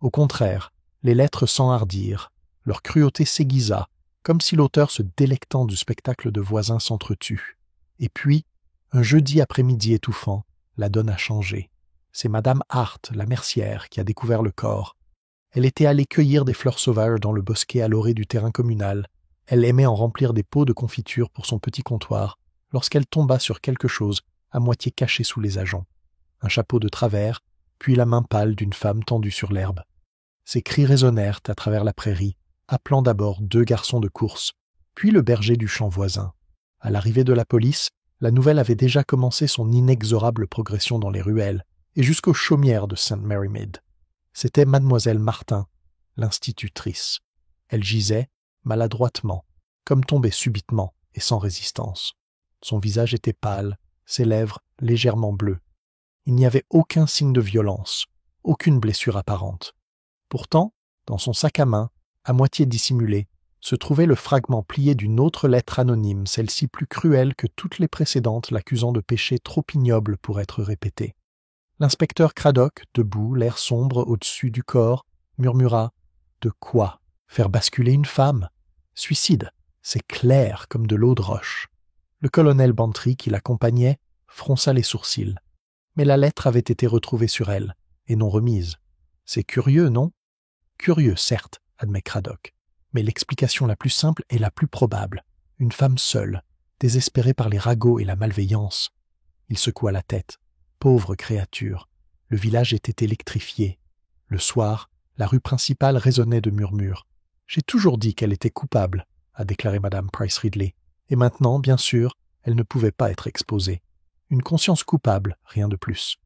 [SPEAKER 1] Au contraire, les lettres s'enhardirent, leur cruauté s'aiguisa, comme si l'auteur se délectant du spectacle de voisins s'entretue. Et puis, un jeudi après-midi étouffant, la donne a changé. C'est Madame Hart, la mercière, qui a découvert le corps. Elle était allée cueillir des fleurs sauvages dans le bosquet à l'orée du terrain communal. Elle aimait en remplir des pots de confiture pour son petit comptoir, lorsqu'elle tomba sur quelque chose à moitié caché sous les ajoncs. Un chapeau de travers, puis la main pâle d'une femme tendue sur l'herbe. Ses cris résonnèrent à travers la prairie, appelant d'abord 2 garçons de course, puis le berger du champ voisin. À l'arrivée de la police, la nouvelle avait déjà commencé son inexorable progression dans les ruelles, et jusqu'aux chaumières de St. Mary Mead. C'était mademoiselle Martin, l'institutrice. Elle gisait, maladroitement, comme tombée subitement et sans résistance. Son visage était pâle, ses lèvres légèrement bleues. Il n'y avait aucun signe de violence, aucune blessure apparente. Pourtant, dans son sac à main, à moitié dissimulé, se trouvait le fragment plié d'une autre lettre anonyme, celle-ci plus cruelle que toutes les précédentes, l'accusant de péchés trop ignobles pour être répétés. L'inspecteur Craddock, debout, l'air sombre au-dessus du corps, murmura « De quoi? Faire basculer une femme? Suicide, c'est clair comme de l'eau de roche. » Le colonel Bantry, qui l'accompagnait, fronça les sourcils. Mais la lettre avait été retrouvée sur elle, et non remise. C'est curieux, non? Curieux, certes, admet Craddock. Mais l'explication la plus simple est la plus probable. Une femme seule, désespérée par les ragots et la malveillance. Il secoua la tête. Pauvre créature. Le village était électrifié. Le soir, la rue principale résonnait de murmures. « J'ai toujours dit qu'elle était coupable », a déclaré Madame Price Ridley. Et maintenant, bien sûr, elle ne pouvait pas être exposée. Une conscience coupable, rien de plus.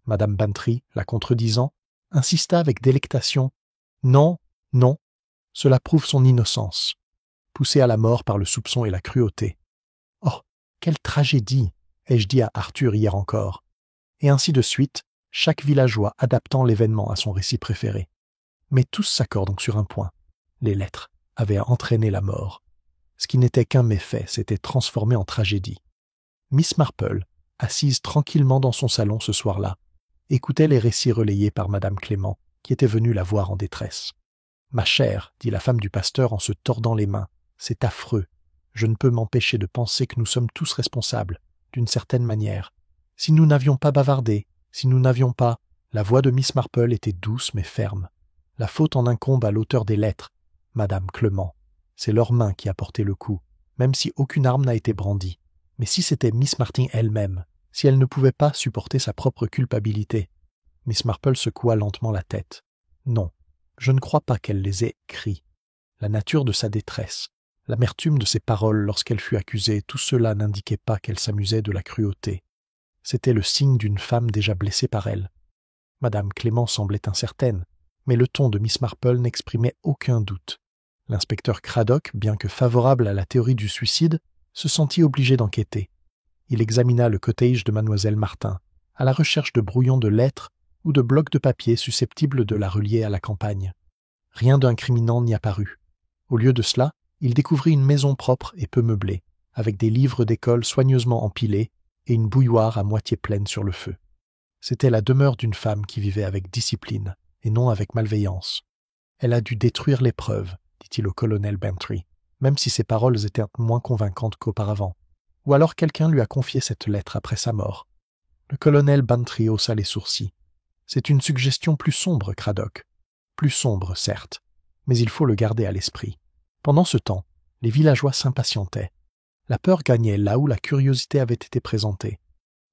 [SPEAKER 1] Madame Bantry, la contredisant, insista avec délectation. « Non, non, cela prouve son innocence. » Poussée à la mort par le soupçon et la cruauté. « Oh, quelle tragédie !» ai-je dit à Arthur hier encore. Et ainsi de suite, chaque villageois adaptant l'événement à son récit préféré. Mais tous s'accordent donc sur un point. Les lettres avaient entraîné la mort. Ce qui n'était qu'un méfait s'était transformé en tragédie. Miss Marple, assise tranquillement dans son salon ce soir-là, écoutait les récits relayés par Madame Clément, qui était venue la voir en détresse. « Ma chère, dit la femme du pasteur en se tordant les mains, c'est affreux. Je ne peux m'empêcher de penser que nous sommes tous responsables, d'une certaine manière. Si nous n'avions pas bavardé, si nous n'avions pas... » La voix de Miss Marple était douce mais ferme. La faute en incombe à l'auteur des lettres, Madame Clément. C'est leur main qui a porté le coup, même si aucune arme n'a été brandie. Mais si c'était Miss Martin elle-même, si elle ne pouvait pas supporter sa propre culpabilité. Miss Marple secoua lentement la tête. Non, je ne crois pas qu'elle les ait écrits. La nature de sa détresse, l'amertume de ses paroles lorsqu'elle fut accusée, tout cela n'indiquait pas qu'elle s'amusait de la cruauté. C'était le signe d'une femme déjà blessée par elle. Madame Clément semblait incertaine, mais le ton de Miss Marple n'exprimait aucun doute. L'inspecteur Craddock, bien que favorable à la théorie du suicide, se sentit obligé d'enquêter. Il examina le cottage de Mademoiselle Martin, à la recherche de brouillons de lettres ou de blocs de papier susceptibles de la relier à la campagne. Rien d'incriminant n'y apparut. Au lieu de cela, il découvrit une maison propre et peu meublée, avec des livres d'école soigneusement empilés et une bouilloire à moitié pleine sur le feu. C'était la demeure d'une femme qui vivait avec discipline, et non avec malveillance. Elle a dû détruire les preuves, dit-il au colonel Bantry, même si ses paroles étaient moins convaincantes qu'auparavant. Ou alors quelqu'un lui a confié cette lettre après sa mort. Le colonel Bantry haussa les sourcils. C'est une suggestion plus sombre, Craddock. plus sombre certes, mais il faut le garder à l'esprit. Pendant ce temps, les villageois s'impatientaient. La peur gagnait là où la curiosité avait été présentée.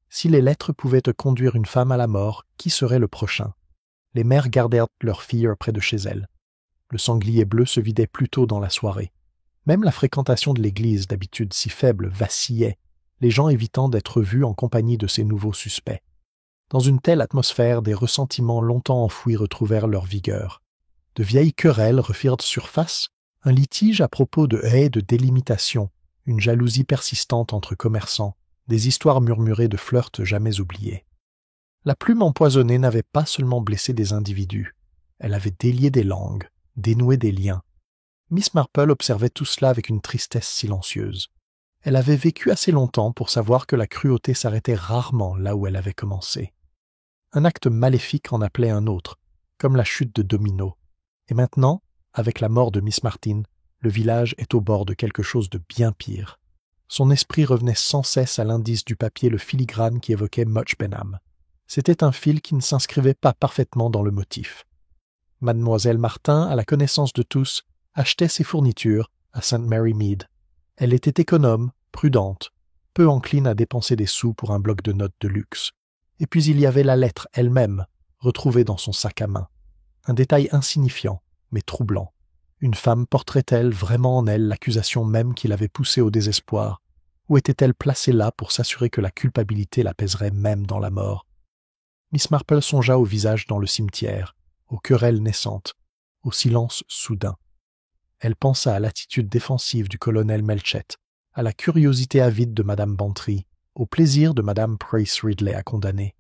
[SPEAKER 1] Si les lettres pouvaient conduire une femme à la mort, qui serait le prochain? Les mères gardèrent leurs filles près de chez elles. Le sanglier bleu se vidait plus tôt dans la soirée. Même la fréquentation de l'église, d'habitude si faible, vacillait, les gens évitant d'être vus en compagnie de ces nouveaux suspects. Dans une telle atmosphère, des ressentiments longtemps enfouis retrouvèrent leur vigueur. De vieilles querelles refirent surface, un litige à propos de haies de délimitation, une jalousie persistante entre commerçants, des histoires murmurées de flirts jamais oubliés. La plume empoisonnée n'avait pas seulement blessé des individus, elle avait délié des langues, dénoué des liens. Miss Marple observait tout cela avec une tristesse silencieuse. Elle avait vécu assez longtemps pour savoir que la cruauté s'arrêtait rarement là où elle avait commencé. Un acte maléfique en appelait un autre, comme la chute de Domino. Et maintenant, avec la mort de Miss Martin, le village est au bord de quelque chose de bien pire. Son esprit revenait sans cesse à l'indice du papier le filigrane qui évoquait Much Benham. C'était un fil qui ne s'inscrivait pas parfaitement dans le motif. Mademoiselle Martin, à la connaissance de tous, achetait ses fournitures à St. Mary Mead. Elle était économe, prudente, peu encline à dépenser des sous pour un bloc de notes de luxe. Et puis il y avait la lettre elle-même, retrouvée dans son sac à main. Un détail insignifiant, mais troublant. Une femme porterait-elle vraiment en elle l'accusation même qui l'avait poussée au désespoir, ou était-elle placée là pour s'assurer que la culpabilité l'apaiserait même dans la mort? Miss Marple songea au visage dans le cimetière, aux querelles naissantes, au silence soudain. Elle pensa à l'attitude défensive du colonel Melchett, à la curiosité avide de Madame Bantry, au plaisir de Madame Price Ridley à condamner.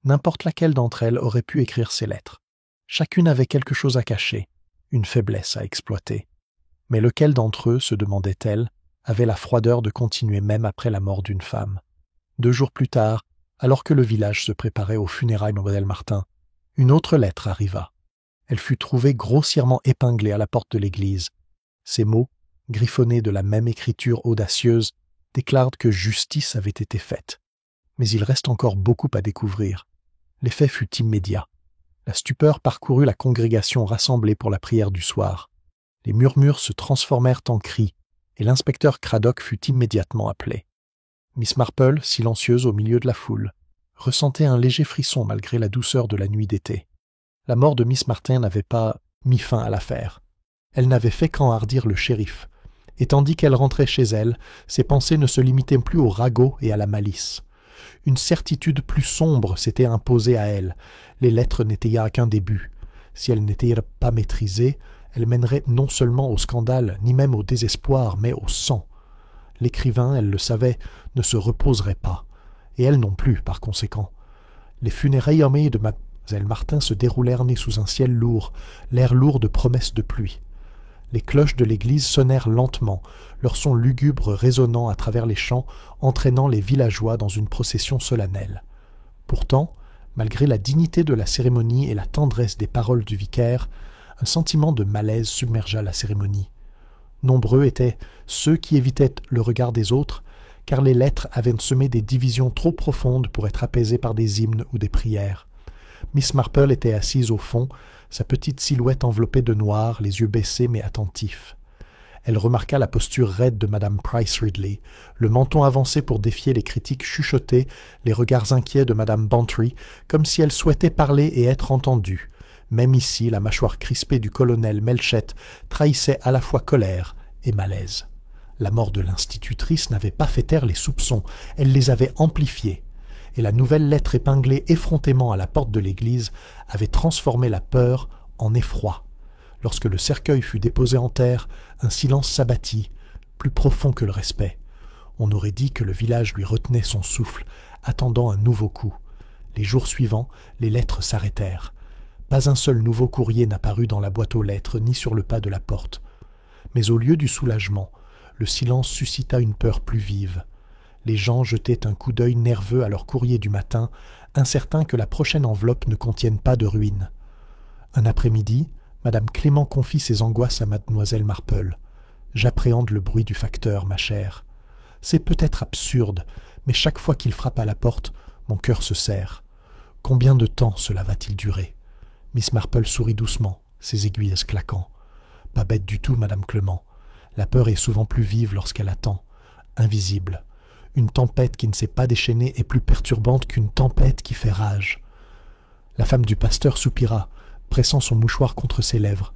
[SPEAKER 1] N'importe laquelle d'entre elles aurait pu écrire ces lettres. Chacune avait quelque chose à cacher, une faiblesse à exploiter. Mais lequel d'entre eux, se demandait-elle, avait la froideur de continuer même après la mort d'une femme? 2 jours plus tard, alors que le village se préparait aux funérailles de Mademoiselle Martin, une autre lettre arriva. Elle fut trouvée grossièrement épinglée à la porte de l'église. Ces mots, griffonnés de la même écriture audacieuse, déclarent que justice avait été faite. Mais il reste encore beaucoup à découvrir. L'effet fut immédiat. La stupeur parcourut la congrégation rassemblée pour la prière du soir. Les murmures se transformèrent en cris, et l'inspecteur Craddock fut immédiatement appelé. Miss Marple, silencieuse au milieu de la foule, ressentait un léger frisson malgré la douceur de la nuit d'été. La mort de Miss Martin n'avait pas mis fin à l'affaire. Elle n'avait fait qu'enhardir le shérif, et tandis qu'elle rentrait chez elle, ses pensées ne se limitaient plus au ragot et à la malice. Une certitude plus sombre s'était imposée à elle. Les lettres n'étaient qu'un début. Si elles n'étaient pas maîtrisées, elles mèneraient non seulement au scandale, ni même au désespoir, mais au sang. L'écrivain, elle le savait, ne se reposerait pas, et elle non plus, par conséquent. Les funérailles armées de Mademoiselle Martin se déroulèrent nées sous un ciel lourd, l'air lourd de promesses de pluie. Les cloches de l'église sonnèrent lentement, leur son lugubre résonnant à travers les champs, entraînant les villageois dans une procession solennelle. Pourtant, malgré la dignité de la cérémonie et la tendresse des paroles du vicaire, un sentiment de malaise submergea la cérémonie. Nombreux étaient ceux qui évitaient le regard des autres, car les lettres avaient semé des divisions trop profondes pour être apaisées par des hymnes ou des prières. Miss Marple était assise au fond, sa petite silhouette enveloppée de noir, les yeux baissés mais attentifs. Elle remarqua la posture raide de Madame Price Ridley, le menton avancé pour défier les critiques chuchotées, les regards inquiets de Madame Bantry, comme si elle souhaitait parler et être entendue. Même ici, la mâchoire crispée du colonel Melchett trahissait à la fois colère et malaise. La mort de l'institutrice n'avait pas fait taire les soupçons, elle les avait amplifiés. Et la nouvelle lettre épinglée effrontément à la porte de l'église avait transformé la peur en effroi. Lorsque le cercueil fut déposé en terre, un silence s'abattit, plus profond que le respect. On aurait dit que le village lui retenait son souffle, attendant un nouveau coup. Les jours suivants, les lettres s'arrêtèrent. Pas un seul nouveau courrier n'apparut dans la boîte aux lettres ni sur le pas de la porte. Mais au lieu du soulagement, le silence suscita une peur plus vive. Les gens jetaient un coup d'œil nerveux à leur courrier du matin, incertains que la prochaine enveloppe ne contienne pas de ruines. Un après-midi, Madame Clément confie ses angoisses à Mademoiselle Marple. « J'appréhende le bruit du facteur, ma chère. C'est peut-être absurde, mais chaque fois qu'il frappe à la porte, mon cœur se serre. Combien de temps cela va-t-il durer ?» Miss Marple sourit doucement. ses aiguilles claquant. Pas bête du tout, Madame Clement. La peur est souvent plus vive lorsqu'elle attend, invisible. Une tempête qui ne s'est pas déchaînée est plus perturbante qu'une tempête qui fait rage. La femme du pasteur soupira, pressant son mouchoir contre ses lèvres.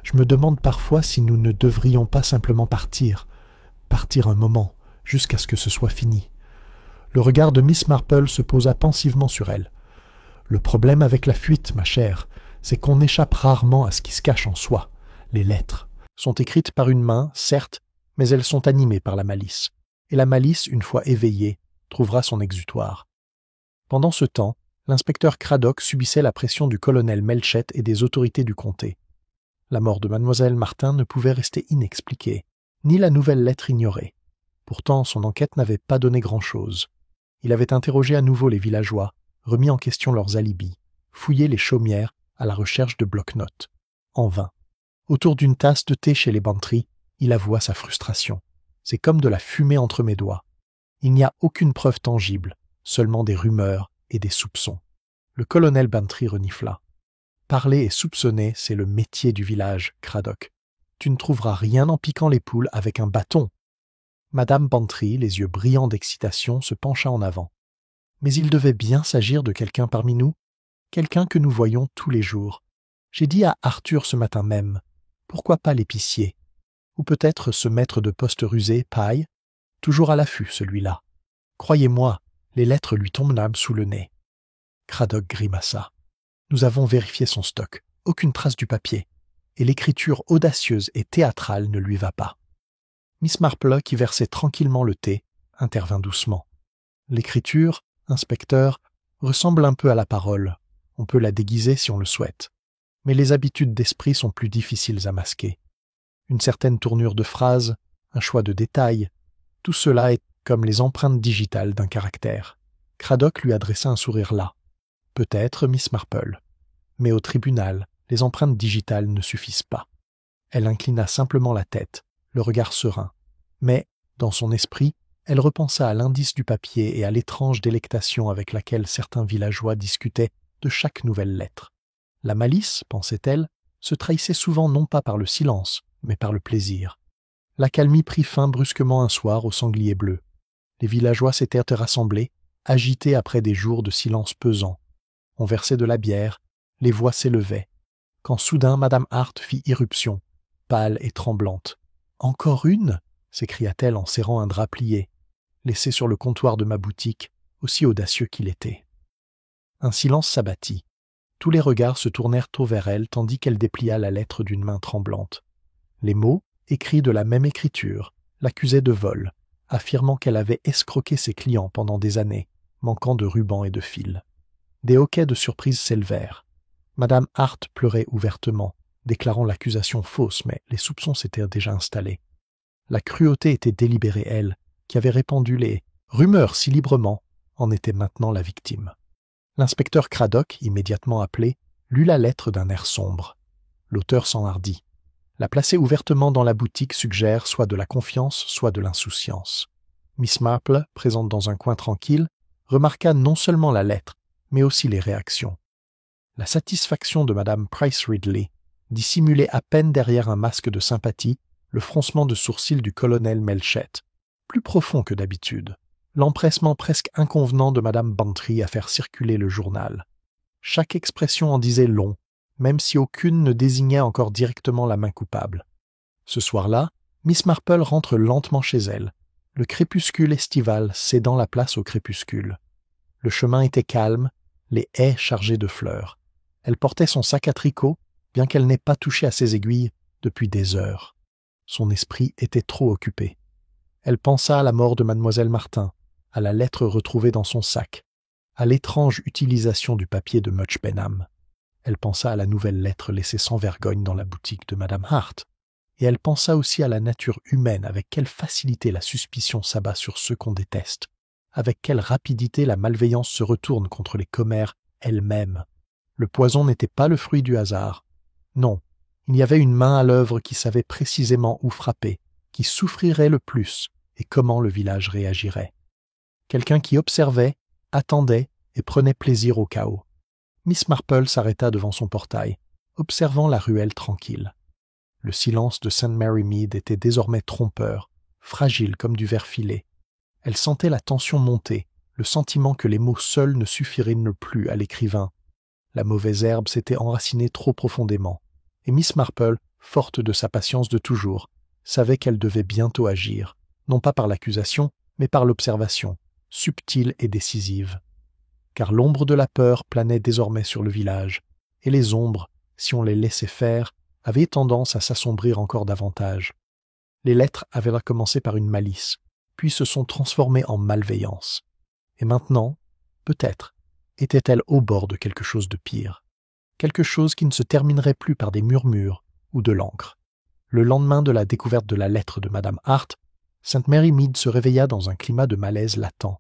[SPEAKER 1] Je me demande parfois si nous ne devrions pas simplement partir un moment, jusqu'à ce que ce soit fini. Le regard de Miss Marple se posa pensivement sur elle. Le problème avec la fuite, ma chère, c'est qu'on échappe rarement à ce qui se cache en soi. Les lettres sont écrites par une main, certes, mais elles sont animées par la malice. Et la malice, une fois éveillée, trouvera son exutoire. Pendant ce temps, l'inspecteur Craddock subissait la pression du colonel Melchett et des autorités du comté. La mort de mademoiselle Martin ne pouvait rester inexpliquée, ni la nouvelle lettre ignorée. Pourtant, son enquête n'avait pas donné grand-chose. Il avait interrogé à nouveau les villageois, remis en question leurs alibis, fouillé les chaumières à la recherche de bloc-notes. En vain. Autour d'une tasse de thé chez les Bantry, il avoua sa frustration. C'est comme de la fumée entre mes doigts. Il n'y a aucune preuve tangible, seulement des rumeurs et des soupçons. Le colonel Bantry renifla. Parler et soupçonner, c'est le métier du village, Craddock. Tu ne trouveras rien en piquant les poules avec un bâton. Madame Bantry, les yeux brillants d'excitation, se pencha en avant. Mais il devait bien s'agir de quelqu'un parmi nous, quelqu'un que nous voyons tous les jours. J'ai dit à Arthur ce matin même, pourquoi pas l'épicier? Ou peut-être ce maître de poste rusé, Paille? Toujours à l'affût, celui-là. Croyez-moi, les lettres lui tombent l'âme sous le nez. Craddock grimaça. Nous avons vérifié son stock, aucune trace du papier, et l'écriture audacieuse et théâtrale ne lui va pas. Miss Marple, qui versait tranquillement le thé, intervint doucement. L'écriture, inspecteur, ressemble un peu à la parole. On peut la déguiser si on le souhaite. Mais les habitudes d'esprit sont plus difficiles à masquer. Une certaine tournure de phrase, un choix de détails, tout cela est comme les empreintes digitales d'un caractère. Craddock lui adressa un sourire las. Peut-être, Miss Marple. Mais au tribunal, les empreintes digitales ne suffisent pas. Elle inclina simplement la tête, le regard serein. Mais, dans son esprit, elle repensa à l'indice du papier et à l'étrange délectation avec laquelle certains villageois discutaient de chaque nouvelle lettre. La malice, pensait-elle, se trahissait souvent non pas par le silence, mais par le plaisir. L'accalmie prit fin brusquement un soir au sanglier bleu. Les villageois s'étaient rassemblés, agités après des jours de silence pesant. On versait de la bière, les voix s'élevaient, quand soudain Madame Hart fit irruption, pâle et tremblante. « Encore une » s'écria-t-elle en serrant un drap plié, laissé sur le comptoir de ma boutique, aussi audacieux qu'il était. Un silence s'abattit. Tous les regards se tournèrent tôt vers elle tandis qu'elle déplia la lettre d'une main tremblante. Les mots, écrits de la même écriture, l'accusaient de vol, affirmant qu'elle avait escroqué ses clients pendant des années, manquant de rubans et de fils. Des hoquets de surprise s'élevèrent. Madame Hart pleurait ouvertement, déclarant l'accusation fausse, mais les soupçons s'étaient déjà installés. La cruauté était délibérée, elle, qui avait répandu les rumeurs si librement, en était maintenant la victime. L'inspecteur Craddock, immédiatement appelé, lut la lettre d'un air sombre. L'auteur s'enhardit. La placer ouvertement dans la boutique suggère soit de la confiance, soit de l'insouciance. Miss Marple, présente dans un coin tranquille, remarqua non seulement la lettre, mais aussi les réactions. La satisfaction de Madame Price Ridley dissimulait à peine derrière un masque de sympathie le froncement de sourcils du colonel Melchett, plus profond que d'habitude, l'empressement presque inconvenant de Madame Bantry à faire circuler le journal. Chaque expression en disait long, même si aucune ne désignait encore directement la main coupable. Ce soir-là, Miss Marple rentre lentement chez elle, le crépuscule estival cédant la place au crépuscule. Le chemin était calme, les haies chargées de fleurs. Elle portait son sac à tricot, bien qu'elle n'ait pas touché à ses aiguilles depuis des heures. Son esprit était trop occupé. Elle pensa à la mort de mademoiselle Martin, à la lettre retrouvée dans son sac, à l'étrange utilisation du papier de Much Benham. Elle pensa à la nouvelle lettre laissée sans vergogne dans la boutique de Madame Hart. Et elle pensa aussi à la nature humaine, avec quelle facilité la suspicion s'abat sur ceux qu'on déteste, avec quelle rapidité la malveillance se retourne contre les commères elles-mêmes. Le poison n'était pas le fruit du hasard. Non, il y avait une main à l'œuvre qui savait précisément où frapper, qui souffrirait le plus et comment le village réagirait. Quelqu'un qui observait, attendait et prenait plaisir au chaos. Miss Marple s'arrêta devant son portail. observant la ruelle tranquille. Le silence de St. Mary Mead était désormais trompeur, fragile comme du verre filé. Elle sentait la tension monter, le sentiment que les mots seuls ne suffiraient plus à l'écrivain. La mauvaise herbe s'était enracinée trop profondément, et Miss Marple, forte de sa patience de toujours, savait qu'elle devait bientôt agir, non pas par l'accusation, mais par l'observation, subtile et décisive. Car l'ombre de la peur planait désormais sur le village, et les ombres, si on les laissait faire, avaient tendance à s'assombrir encore davantage. Les lettres avaient commencé par une malice, puis se sont transformées en malveillance. Et maintenant, peut-être, était-elle au bord de quelque chose de pire, quelque chose qui ne se terminerait plus par des murmures ou de l'encre. Le lendemain de la découverte de la lettre de Madame Hart, St. Mary Mead se réveilla dans un climat de malaise latent.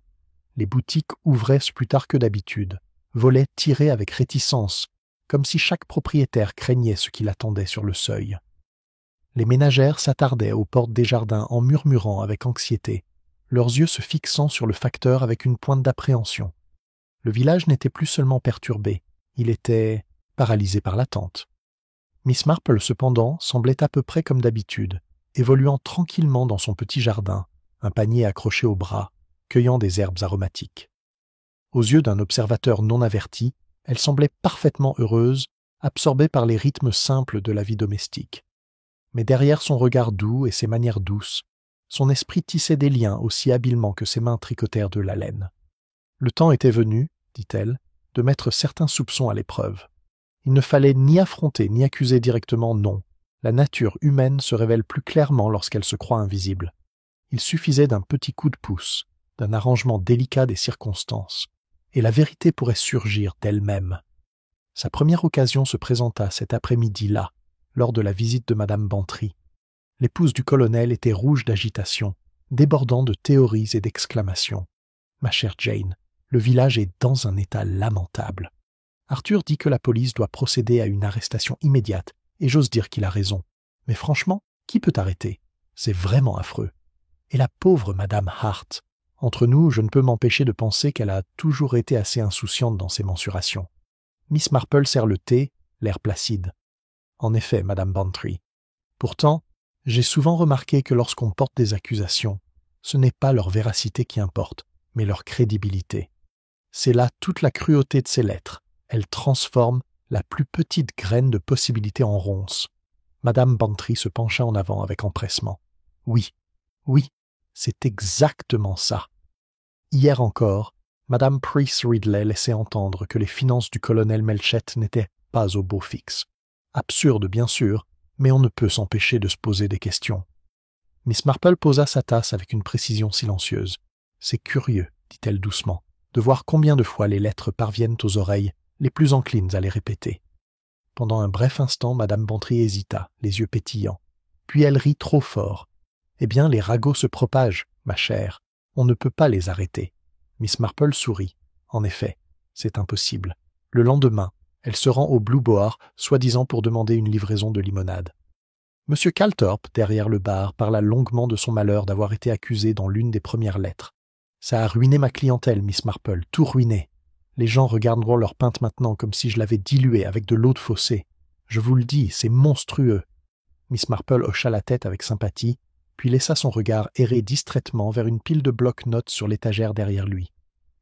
[SPEAKER 1] Les boutiques ouvraient plus tard que d'habitude, volaient tirés avec réticence, comme si chaque propriétaire craignait ce qui l'attendait sur le seuil. Les ménagères s'attardaient aux portes des jardins en murmurant avec anxiété, leurs yeux se fixant sur le facteur avec une pointe d'appréhension. Le village n'était plus seulement perturbé, il était paralysé par l'attente. Miss Marple, cependant, semblait à peu près comme d'habitude, évoluant tranquillement dans son petit jardin, un panier accroché au bras, cueillant des herbes aromatiques. Aux yeux d'un observateur non averti, elle semblait parfaitement heureuse, absorbée par les rythmes simples de la vie domestique. Mais derrière son regard doux et ses manières douces, son esprit tissait des liens aussi habilement que ses mains tricotèrent de la laine. Le temps était venu, dit-elle, de mettre certains soupçons à l'épreuve. Il ne fallait ni affronter ni accuser directement, non. La nature humaine se révèle plus clairement lorsqu'elle se croit invisible. Il suffisait d'un petit coup de pouce, d'un arrangement délicat des circonstances, et la vérité pourrait surgir d'elle-même. Sa première occasion se présenta cet après-midi-là, lors de la visite de Madame Bantry. L'épouse du colonel était rouge d'agitation, débordant de théories et d'exclamations. « Ma chère Jane, le village est dans un état lamentable. Arthur dit que la police doit procéder à une arrestation immédiate, et j'ose dire qu'il a raison. Mais franchement, qui peut arrêter? C'est vraiment affreux. Et la pauvre Madame Hart. Entre nous, je ne peux m'empêcher de penser qu'elle a toujours été assez insouciante dans ses mensurations. » Miss Marple sert le thé, l'air placide. « En effet, Madame Bantry. Pourtant, j'ai souvent remarqué que lorsqu'on porte des accusations, ce n'est pas leur véracité qui importe, mais leur crédibilité. C'est là toute la cruauté de ces lettres. Elles transforment la plus petite graine de possibilité en ronce. » Madame Bantry se pencha en avant avec empressement. « Oui, c'est exactement ça. Hier encore, Madame Price Ridley laissait entendre que les finances du colonel Melchett n'étaient pas au beau fixe. Absurde, bien sûr, mais on ne peut s'empêcher de se poser des questions. » Miss Marple posa sa tasse avec une précision silencieuse. « C'est curieux, dit-elle doucement, de voir combien de fois les lettres parviennent aux oreilles les plus enclines à les répéter. » Pendant un bref instant, Madame Bantry hésita, les yeux pétillants. Puis elle rit trop fort. « Eh bien, les ragots se propagent, ma chère. On ne peut pas les arrêter. » Miss Marple sourit. En effet, c'est impossible. Le lendemain, elle se rend au Blue Boar, soi-disant pour demander une livraison de limonade. Monsieur Calthorpe, derrière le bar, parla longuement de son malheur d'avoir été accusé dans l'une des premières lettres. « Ça a ruiné ma clientèle, Miss Marple, tout ruiné. Les gens regarderont leur pinte maintenant comme si je l'avais dilué avec de l'eau de fossé. Je vous le dis, c'est monstrueux. » Miss Marple hocha la tête avec sympathie, puis laissa son regard errer distraitement vers une pile de blocs-notes sur l'étagère derrière lui.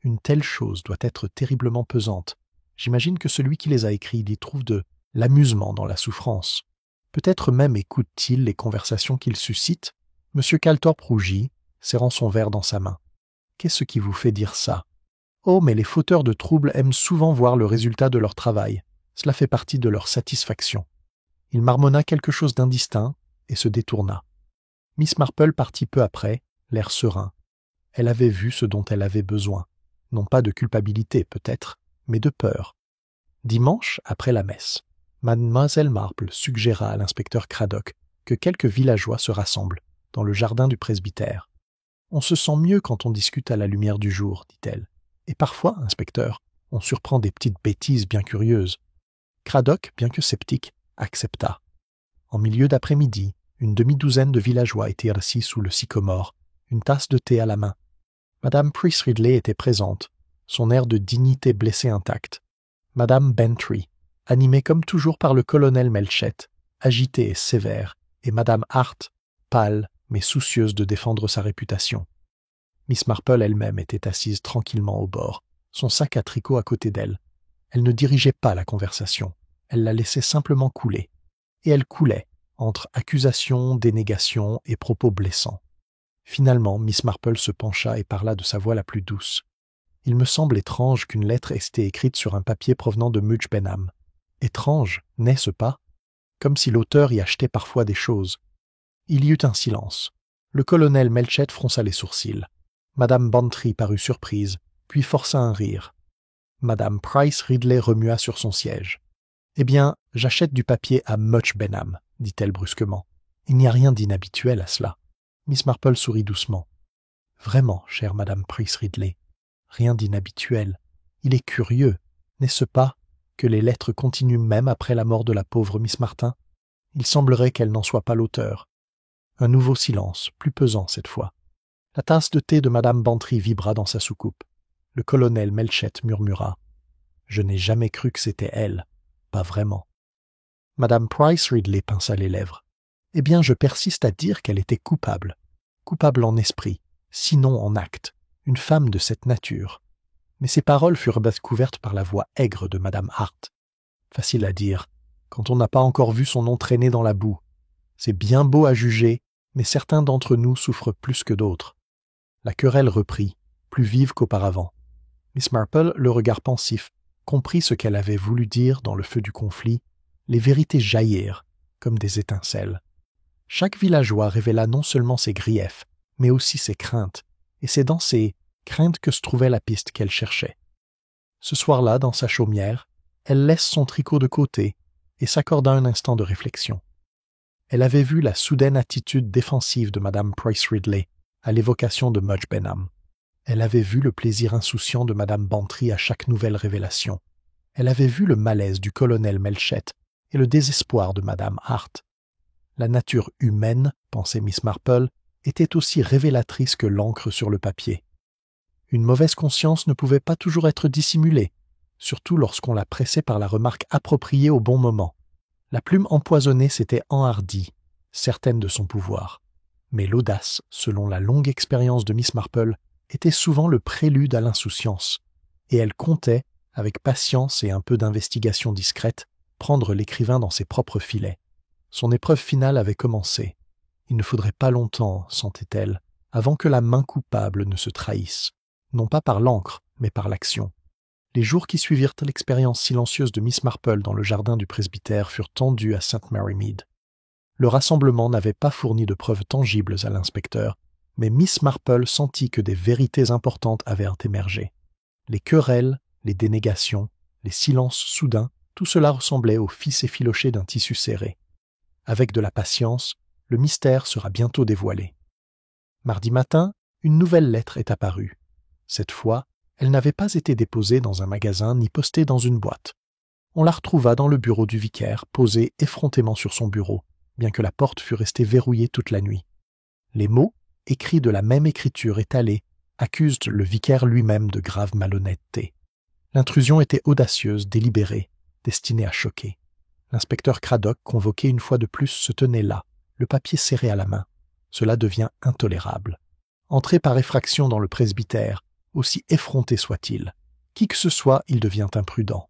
[SPEAKER 1] Une telle chose doit être terriblement pesante. J'imagine que celui qui les a écrits y trouve de l'amusement dans la souffrance. Peut-être même écoute-t-il les conversations qu'il suscite. Monsieur Calthorpe rougit, serrant son verre dans sa main. « Qu'est-ce qui vous fait dire ça ? Oh, mais les fauteurs de troubles aiment souvent voir le résultat de leur travail. Cela fait partie de leur satisfaction. » Il marmonna quelque chose d'indistinct et se détourna. Miss Marple partit peu après, l'air serein. Elle avait vu ce dont elle avait besoin. Non pas de culpabilité, peut-être, mais de peur. Dimanche, après la messe, Mademoiselle Marple suggéra à l'inspecteur Craddock que quelques villageois se rassemblent dans le jardin du presbytère. « On se sent mieux quand on discute à la lumière du jour, dit-elle. Et parfois, inspecteur, on surprend des petites bêtises bien curieuses. » Craddock, bien que sceptique, accepta. En milieu d'après-midi, une demi-douzaine de villageois étaient assis sous le sycomore, une tasse de thé à la main. Madame Price Ridley était présente, son air de dignité blessé intact. Madame Bantry, animée comme toujours par le colonel Melchett, agité et sévère, et Madame Hart, pâle mais soucieuse de défendre sa réputation. Miss Marple elle-même était assise tranquillement au bord, son sac à tricot à côté d'elle. Elle ne dirigeait pas la conversation, elle la laissait simplement couler. Et elle coulait, entre accusations, dénégations et propos blessants. Finalement, Miss Marple se pencha et parla de sa voix la plus douce. « Il me semble étrange qu'une lettre ait été écrite sur un papier provenant de Mudge Benham. Étrange, n'est-ce pas? Comme si l'auteur y achetait parfois des choses. » Il y eut un silence. Le colonel Melchett fronça les sourcils. Madame Bantry parut surprise, puis força un rire. Madame Price Ridley remua sur son siège. « Eh bien, j'achète du papier à Mudge Benham, dit-elle brusquement. Il n'y a rien d'inhabituel à cela. » Miss Marple sourit doucement. « Vraiment, chère Madame Price Ridley, rien d'inhabituel. Il est curieux, n'est-ce pas, que les lettres continuent même après la mort de la pauvre Miss Martin? Il semblerait qu'elle n'en soit pas l'auteur. » Un nouveau silence, plus pesant cette fois. La tasse de thé de Madame Bantry vibra dans sa soucoupe. Le colonel Melchett murmura. « Je n'ai jamais cru que c'était elle. Pas vraiment. » Madame Price Ridley pinça les lèvres. « Eh bien, je persiste à dire qu'elle était coupable. Coupable en esprit, sinon en acte. Une femme de cette nature. » Mais ces paroles furent couvertes par la voix aigre de Madame Hart. Facile à dire, quand on n'a pas encore vu son nom traîner dans la boue. C'est bien beau à juger, mais certains d'entre nous souffrent plus que d'autres. La querelle reprit, plus vive qu'auparavant. Miss Marple, le regard pensif, comprit ce qu'elle avait voulu dire dans le feu du conflit. Les vérités jaillirent, comme des étincelles. Chaque villageois révéla non seulement ses griefs, mais aussi ses craintes, et c'est dans ces craintes que se trouvait la piste qu'elle cherchait. Ce soir-là, dans sa chaumière, elle laisse son tricot de côté et s'accorda un instant de réflexion. Elle avait vu la soudaine attitude défensive de Madame Price Ridley à l'évocation de Mudge Benham. Elle avait vu le plaisir insouciant de Madame Bantry à chaque nouvelle révélation. Elle avait vu le malaise du colonel Melchett et le désespoir de Madame Hart. La nature humaine, pensait Miss Marple, était aussi révélatrice que l'encre sur le papier. Une mauvaise conscience ne pouvait pas toujours être dissimulée, surtout lorsqu'on la pressait par la remarque appropriée au bon moment. La plume empoisonnée s'était enhardie, certaine de son pouvoir. Mais l'audace, selon la longue expérience de Miss Marple, était souvent le prélude à l'insouciance, et elle comptait, avec patience et un peu d'investigation discrète, prendre l'écrivain dans ses propres filets. Son épreuve finale avait commencé. Il ne faudrait pas longtemps, sentait-elle, avant que la main coupable ne se trahisse, non pas par l'encre, mais par l'action. Les jours qui suivirent l'expérience silencieuse de Miss Marple dans le jardin du presbytère furent tendus à St. Mary Mead. Le rassemblement n'avait pas fourni de preuves tangibles à l'inspecteur, mais Miss Marple sentit que des vérités importantes avaient émergé. Les querelles, les dénégations, les silences soudains, tout cela ressemblait au fils effiloché d'un tissu serré. Avec de la patience, le mystère sera bientôt dévoilé. Mardi matin, une nouvelle lettre est apparue. Cette fois, elle n'avait pas été déposée dans un magasin ni postée dans une boîte. On la retrouva dans le bureau du vicaire, posée effrontément sur son bureau, bien que la porte fût restée verrouillée toute la nuit. Les mots, écrits de la même écriture étalée, accusent le vicaire lui-même de grave malhonnêteté. L'intrusion était audacieuse, délibérée, destinée à choquer. L'inspecteur Craddock, convoqué une fois de plus, se tenait là, le papier serré à la main. Cela devient intolérable. Entrer par effraction dans le presbytère, aussi effronté soit-il, qui que ce soit, il devient imprudent.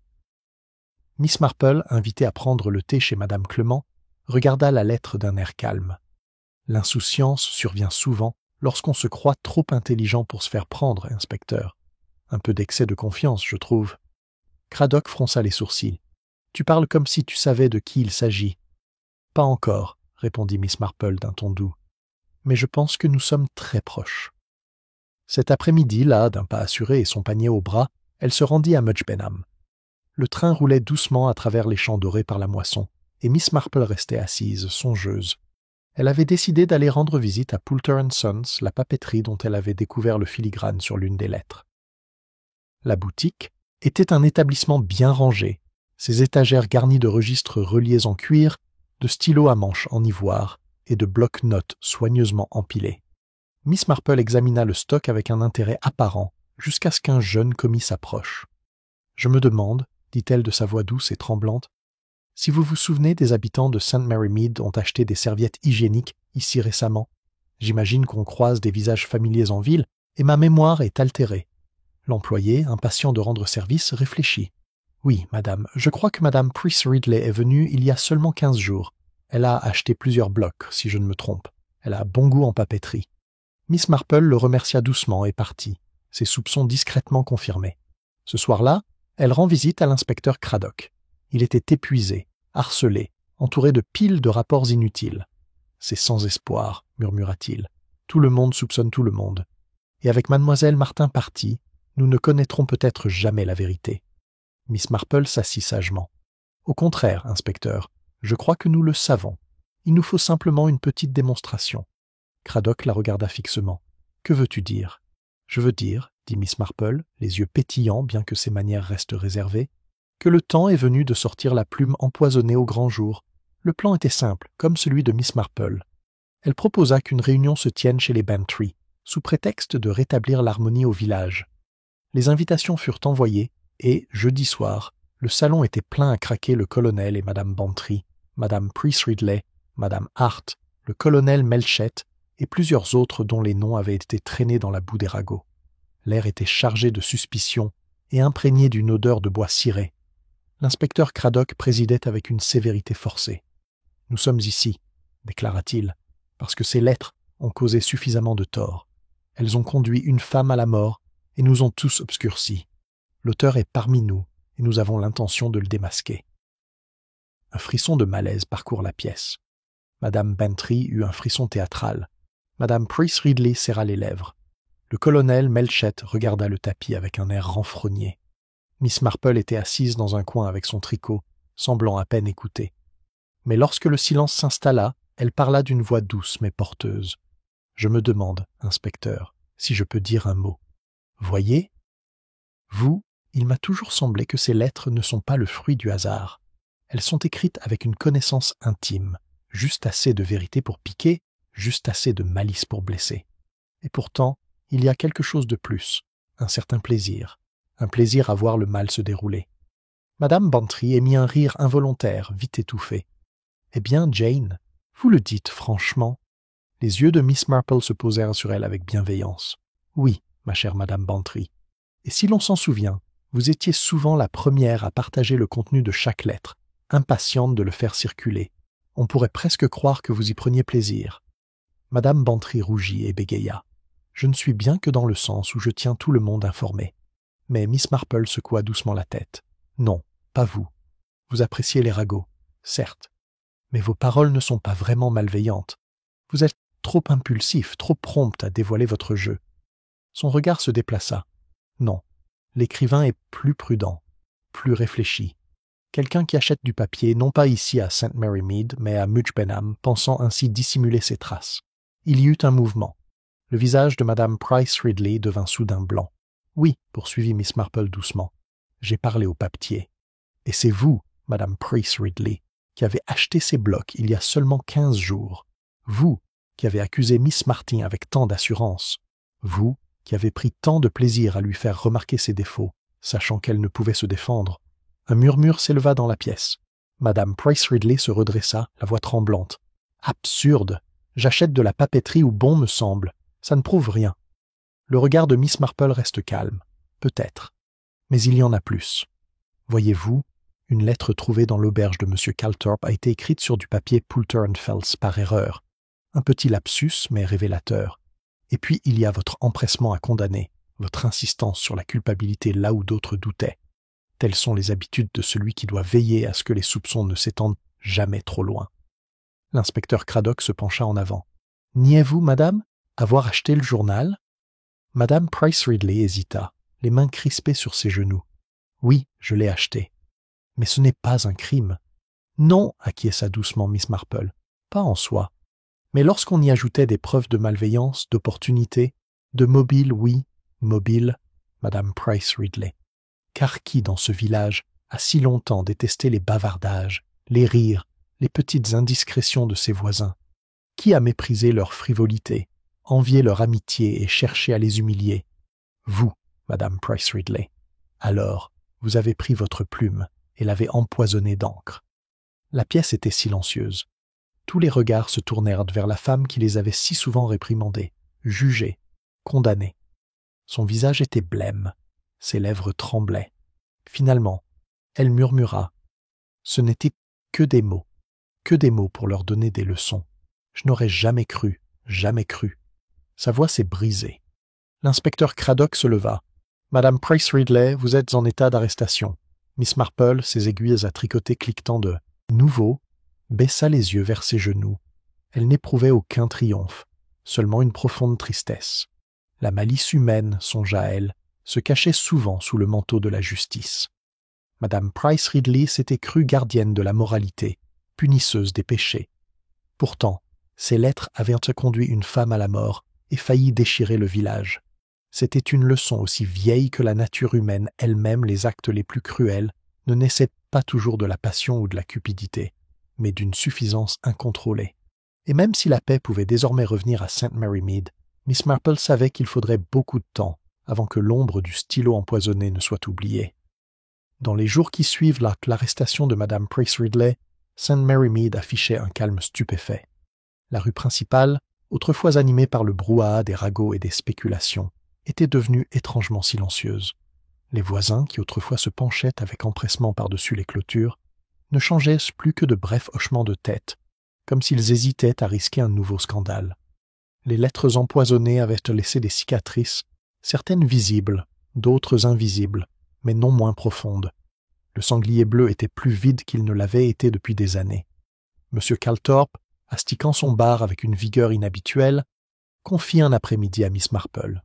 [SPEAKER 1] Miss Marple, invitée à prendre le thé chez Madame Clement, regarda la lettre d'un air calme. L'insouciance survient souvent lorsqu'on se croit trop intelligent pour se faire prendre, inspecteur. Un peu d'excès de confiance, je trouve. Craddock fronça les sourcils. « Tu parles comme si tu savais de qui il s'agit. »« Pas encore, » répondit Miss Marple d'un ton doux. « Mais je pense que nous sommes très proches. » Cet après-midi, là, d'un pas assuré et son panier au bras, elle se rendit à Mudge Benham. Le train roulait doucement à travers les champs dorés par la moisson, et Miss Marple restait assise, songeuse. Elle avait décidé d'aller rendre visite à Poulter & Sons, la papeterie dont elle avait découvert le filigrane sur l'une des lettres. La boutique était un établissement bien rangé, ses étagères garnies de registres reliés en cuir, de stylos à manches en ivoire et de blocs-notes soigneusement empilés. Miss Marple examina le stock avec un intérêt apparent, jusqu'à ce qu'un jeune commis s'approche. « Je me demande, dit-elle de sa voix douce et tremblante. Si vous vous souvenez, des habitants de St. Mary Mead ont acheté des serviettes hygiéniques ici récemment. J'imagine qu'on croise des visages familiers en ville, et ma mémoire est altérée. L'employé, impatient de rendre service, réfléchit. Oui, madame, je crois que madame Price Ridley est venue il y a seulement 15 jours. Elle a acheté plusieurs blocs, si je ne me trompe. Elle a bon goût en papeterie. Miss Marple le remercia doucement et partit, ses soupçons discrètement confirmés. Ce soir-là, elle rend visite à l'inspecteur Craddock. Il était épuisé, harcelé, entouré de piles de rapports inutiles. « C'est sans espoir », murmura-t-il. « Tout le monde soupçonne tout le monde. Et avec mademoiselle Martin partie, nous ne connaîtrons peut-être jamais la vérité. » Miss Marple s'assit sagement. « Au contraire, inspecteur, je crois que nous le savons. Il nous faut simplement une petite démonstration. » Craddock la regarda fixement. « Que veux-tu dire ?»« Je veux dire, » dit Miss Marple, les yeux pétillants bien que ses manières restent réservées, « que le temps est venu de sortir la plume empoisonnée au grand jour. Le plan était simple, comme celui de Miss Marple. Elle proposa qu'une réunion se tienne chez les Bantry, sous prétexte de rétablir l'harmonie au village. Les invitations furent envoyées, et, jeudi soir, le salon était plein à craquer. Le colonel et madame Bantry, madame Price Ridley, madame Hart, le colonel Melchett et plusieurs autres dont les noms avaient été traînés dans la boue des ragots. L'air était chargé de suspicion et imprégné d'une odeur de bois ciré. L'inspecteur Craddock présidait avec une sévérité forcée. « Nous sommes ici, » déclara-t-il, « parce que ces lettres ont causé suffisamment de tort. Elles ont conduit une femme à la mort et nous ont tous obscurcis. L'auteur est parmi nous et nous avons l'intention de le démasquer. » Un frisson de malaise parcourt la pièce. Madame Bantry eut un frisson théâtral. Madame Price Ridley serra les lèvres. Le colonel Melchett regarda le tapis avec un air renfrogné. Miss Marple était assise dans un coin avec son tricot, semblant à peine écouter. Mais lorsque le silence s'installa, elle parla d'une voix douce mais porteuse. « Je me demande, inspecteur, si je peux dire un mot. Voyez, vous, il m'a toujours semblé que ces lettres ne sont pas le fruit du hasard. Elles sont écrites avec une connaissance intime, juste assez de vérité pour piquer, juste assez de malice pour blesser. Et pourtant, il y a quelque chose de plus, un certain plaisir, un plaisir à voir le mal se dérouler. » Madame Bantry émit un rire involontaire, vite étouffé. « Eh bien, Jane, vous le dites franchement. » Les yeux de Miss Marple se posèrent sur elle avec bienveillance. « Oui, ma chère Madame Bantry. Et si l'on s'en souvient, vous étiez souvent la première à partager le contenu de chaque lettre, impatiente de le faire circuler. On pourrait presque croire que vous y preniez plaisir. » Madame Bantry rougit et bégaya. « Je ne suis bien que dans le sens où je tiens tout le monde informé. » Mais Miss Marple secoua doucement la tête. « Non, pas vous. Vous appréciez les ragots, certes. Mais vos paroles ne sont pas vraiment malveillantes. Vous êtes trop impulsif, trop prompt à dévoiler votre jeu. » Son regard se déplaça. « Non, l'écrivain est plus prudent, plus réfléchi. Quelqu'un qui achète du papier, non pas ici à St. Mary Mead, mais à Much Benham, pensant ainsi dissimuler ses traces. » Il y eut un mouvement. Le visage de madame Price Ridley devint soudain blanc. « Oui, » poursuivit Miss Marple doucement, « j'ai parlé au papetier. Et c'est vous, madame Price Ridley, qui avez acheté ces blocs il y a seulement 15 jours. Vous, qui avez accusé Miss Martin avec tant d'assurance. Vous, qui avez pris tant de plaisir à lui faire remarquer ses défauts, sachant qu'elle ne pouvait se défendre. » Un murmure s'éleva dans la pièce. Madame Price Ridley se redressa, la voix tremblante. « Absurde! J'achète de la papeterie où bon me semble. Ça ne prouve rien. » Le regard de Miss Marple reste calme. Peut-être. Mais il y en a plus. Voyez-vous, une lettre trouvée dans l'auberge de M. Calthorpe a été écrite sur du papier Poulter & Phelps par erreur. Un petit lapsus, mais révélateur. Et puis il y a votre empressement à condamner, votre insistance sur la culpabilité là où d'autres doutaient. Telles sont les habitudes de celui qui doit veiller à ce que les soupçons ne s'étendent jamais trop loin. L'inspecteur Craddock se pencha en avant. « Niez-vous, madame, avoir acheté le journal ?» Madame Price Ridley hésita, les mains crispées sur ses genoux. « Oui, je l'ai acheté. Mais ce n'est pas un crime. »« Non, » acquiesça doucement Miss Marple, « pas en soi. Mais lorsqu'on y ajoutait des preuves de malveillance, d'opportunité, de mobile, oui, mobile, madame Price Ridley. Car qui, dans ce village, a si longtemps détesté les bavardages, les rires, les petites indiscrétions de ses voisins? Qui a méprisé leur frivolité, envié leur amitié et cherché à les humilier? Vous, madame Price Ridley. Alors, Vous avez pris votre plume et l'avez empoisonnée d'encre. » La pièce était silencieuse. Tous les regards se tournèrent vers la femme qui les avait si souvent réprimandés, jugés, condamnés. Son visage était blême, ses lèvres tremblaient. Finalement, elle murmura. Ce n'étaient que des mots pour leur donner des leçons. Je n'aurais jamais cru, jamais cru. Sa voix s'est brisée. L'inspecteur Craddock se leva. « Madame Price Ridley, vous êtes en état d'arrestation. » Miss Marple, ses aiguilles à tricoter cliquetant de nouveau, baissa les yeux vers ses genoux. Elle n'éprouvait aucun triomphe, seulement une profonde tristesse. La malice humaine, songea-elle, se cachait souvent sous le manteau de la justice. Madame Price Ridley s'était crue gardienne de la moralité, punisseuse des péchés. Pourtant, ces lettres avaient conduit une femme à la mort et failli déchirer le village. C'était une leçon aussi vieille que la nature humaine elle-même. Les actes les plus cruels ne naissaient pas toujours de la passion ou de la cupidité, mais d'une suffisance incontrôlée. Et même si la paix pouvait désormais revenir à St. Mary Mead, Miss Marple savait qu'il faudrait beaucoup de temps avant que l'ombre du stylo empoisonné ne soit oubliée. Dans les jours qui suivent l'arrestation de Madame Price Ridley, St. Mary Mead affichait un calme stupéfait. La rue principale, autrefois animée par le brouhaha des ragots et des spéculations, était devenue étrangement silencieuse. Les voisins, qui autrefois se penchaient avec empressement par-dessus les clôtures, ne changeaient plus que de brefs hochements de tête, comme s'ils hésitaient à risquer un nouveau scandale. Les lettres empoisonnées avaient laissé des cicatrices, certaines visibles, d'autres invisibles, mais non moins profondes. Le sanglier bleu était plus vide qu'il ne l'avait été depuis des années. M. Calthorpe, astiquant son bar avec une vigueur inhabituelle, confie un après-midi à Miss Marple.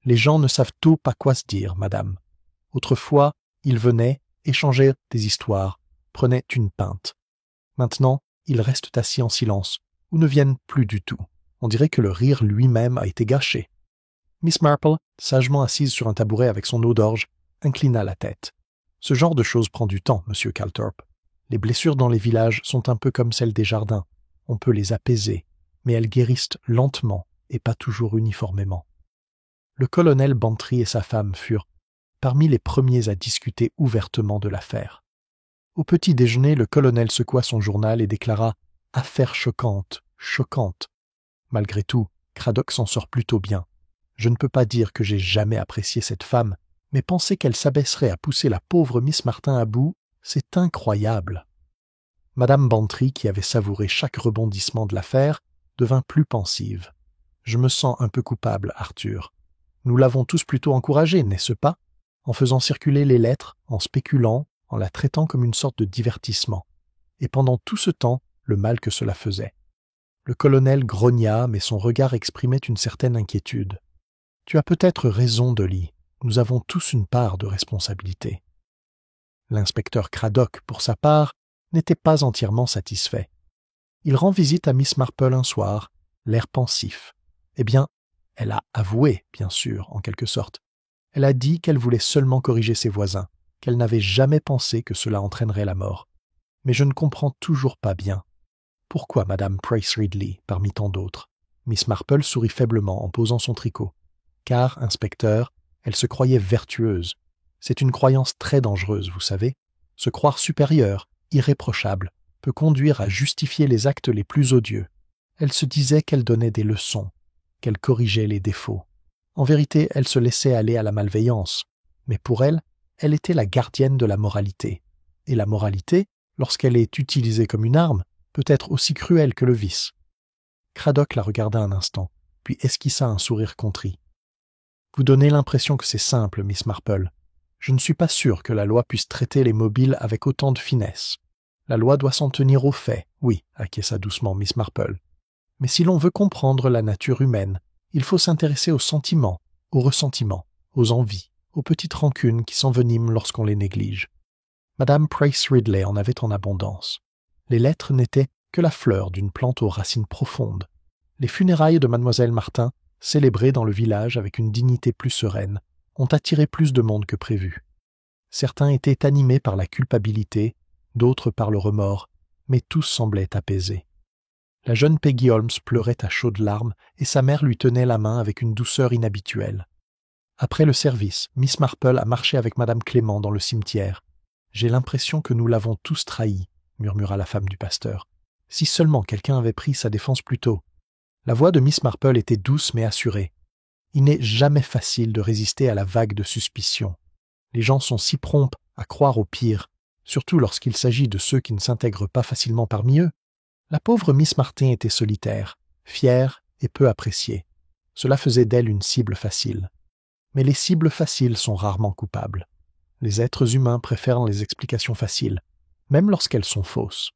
[SPEAKER 1] « Les gens ne savent tôt pas quoi se dire, madame. Autrefois, ils venaient, échangeaient des histoires, prenaient une pinte. Maintenant, ils restent assis en silence, ou ne viennent plus du tout. On dirait que le rire lui-même a été gâché. » Miss Marple, sagement assise sur un tabouret avec son eau d'orge, inclina la tête. « Ce genre de choses prend du temps, monsieur Calthorpe. Les blessures dans les villages sont un peu comme celles des jardins. On peut les apaiser, mais elles guérissent lentement et pas toujours uniformément. » Le colonel Bantry et sa femme furent parmi les premiers à discuter ouvertement de l'affaire. Au petit déjeuner, le colonel secoua son journal et déclara « Affaire choquante, choquante ». Malgré tout, Craddock s'en sort plutôt bien. Je ne peux pas dire que j'ai jamais apprécié cette femme, mais penser qu'elle s'abaisserait à pousser la pauvre Miss Martin à bout, c'est incroyable. Madame Bantry, qui avait savouré chaque rebondissement de l'affaire, devint plus pensive. « Je me sens un peu coupable, Arthur. Nous l'avons tous plutôt encouragée, n'est-ce pas? En faisant circuler les lettres, en spéculant, en la traitant comme une sorte de divertissement. Et pendant tout ce temps, le mal que cela faisait. » Le colonel grogna, mais son regard exprimait une certaine inquiétude. « Tu as peut-être raison, Dolly. Nous avons tous une part de responsabilité. » L'inspecteur Craddock, pour sa part, n'était pas entièrement satisfait. Il rend visite à Miss Marple un soir, l'air pensif. Eh bien, elle a avoué, bien sûr, en quelque sorte. Elle a dit qu'elle voulait seulement corriger ses voisins, qu'elle n'avait jamais pensé que cela entraînerait la mort. Mais je ne comprends toujours pas bien. Pourquoi Madame Price Ridley, parmi tant d'autres? Miss Marple sourit faiblement en posant son tricot. Car, inspecteur, elle se croyait vertueuse. C'est une croyance très dangereuse, vous savez. Se croire supérieure, irréprochable, peut conduire à justifier les actes les plus odieux. Elle se disait qu'elle donnait des leçons, qu'elle corrigeait les défauts. En vérité, elle se laissait aller à la malveillance. Mais pour elle, elle était la gardienne de la moralité. Et la moralité, lorsqu'elle est utilisée comme une arme, peut être aussi cruelle que le vice. Craddock la regarda un instant, puis esquissa un sourire contrit. « Vous donnez l'impression que c'est simple, Miss Marple. Je ne suis pas sûr que la loi puisse traiter les mobiles avec autant de finesse. La loi doit s'en tenir aux faits, oui, acquiesça doucement Miss Marple. Mais si l'on veut comprendre la nature humaine, il faut s'intéresser aux sentiments, aux ressentiments, aux envies, aux petites rancunes qui s'enveniment lorsqu'on les néglige. Madame Price Ridley en avait en abondance. Les lettres n'étaient que la fleur d'une plante aux racines profondes. Les funérailles de Mademoiselle Martin, célébrées dans le village avec une dignité plus sereine, ont attiré plus de monde que prévu. Certains étaient animés par la culpabilité, d'autres par le remords, mais tous semblaient apaisés. La jeune Peggy Holmes pleurait à chaudes larmes et sa mère lui tenait la main avec une douceur inhabituelle. Après le service, Miss Marple a marché avec Madame Clément dans le cimetière. « J'ai l'impression que nous l'avons tous trahi, » murmura la femme du pasteur. « Si seulement quelqu'un avait pris sa défense plus tôt. » La voix de Miss Marple était douce mais assurée. Il n'est jamais facile de résister à la vague de suspicion. Les gens sont si prompts à croire au pire, surtout lorsqu'il s'agit de ceux qui ne s'intègrent pas facilement parmi eux. La pauvre Miss Martin était solitaire, fière et peu appréciée. Cela faisait d'elle une cible facile. Mais les cibles faciles sont rarement coupables. Les êtres humains préfèrent les explications faciles, même lorsqu'elles sont fausses.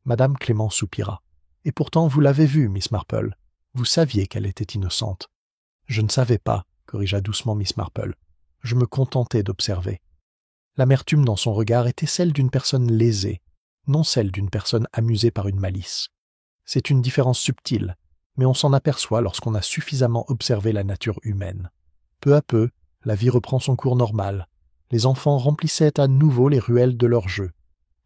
[SPEAKER 1] Madame Clément soupira. « Et pourtant, vous l'avez vue, Miss Marple. Vous saviez qu'elle était innocente. » « Je ne savais pas, » corrigea doucement Miss Marple. « Je me contentais d'observer. » L'amertume dans son regard était celle d'une personne lésée, non celle d'une personne amusée par une malice. C'est une différence subtile, mais on s'en aperçoit lorsqu'on a suffisamment observé la nature humaine. Peu à peu, la vie reprend son cours normal. Les enfants remplissaient à nouveau les ruelles de leurs jeux.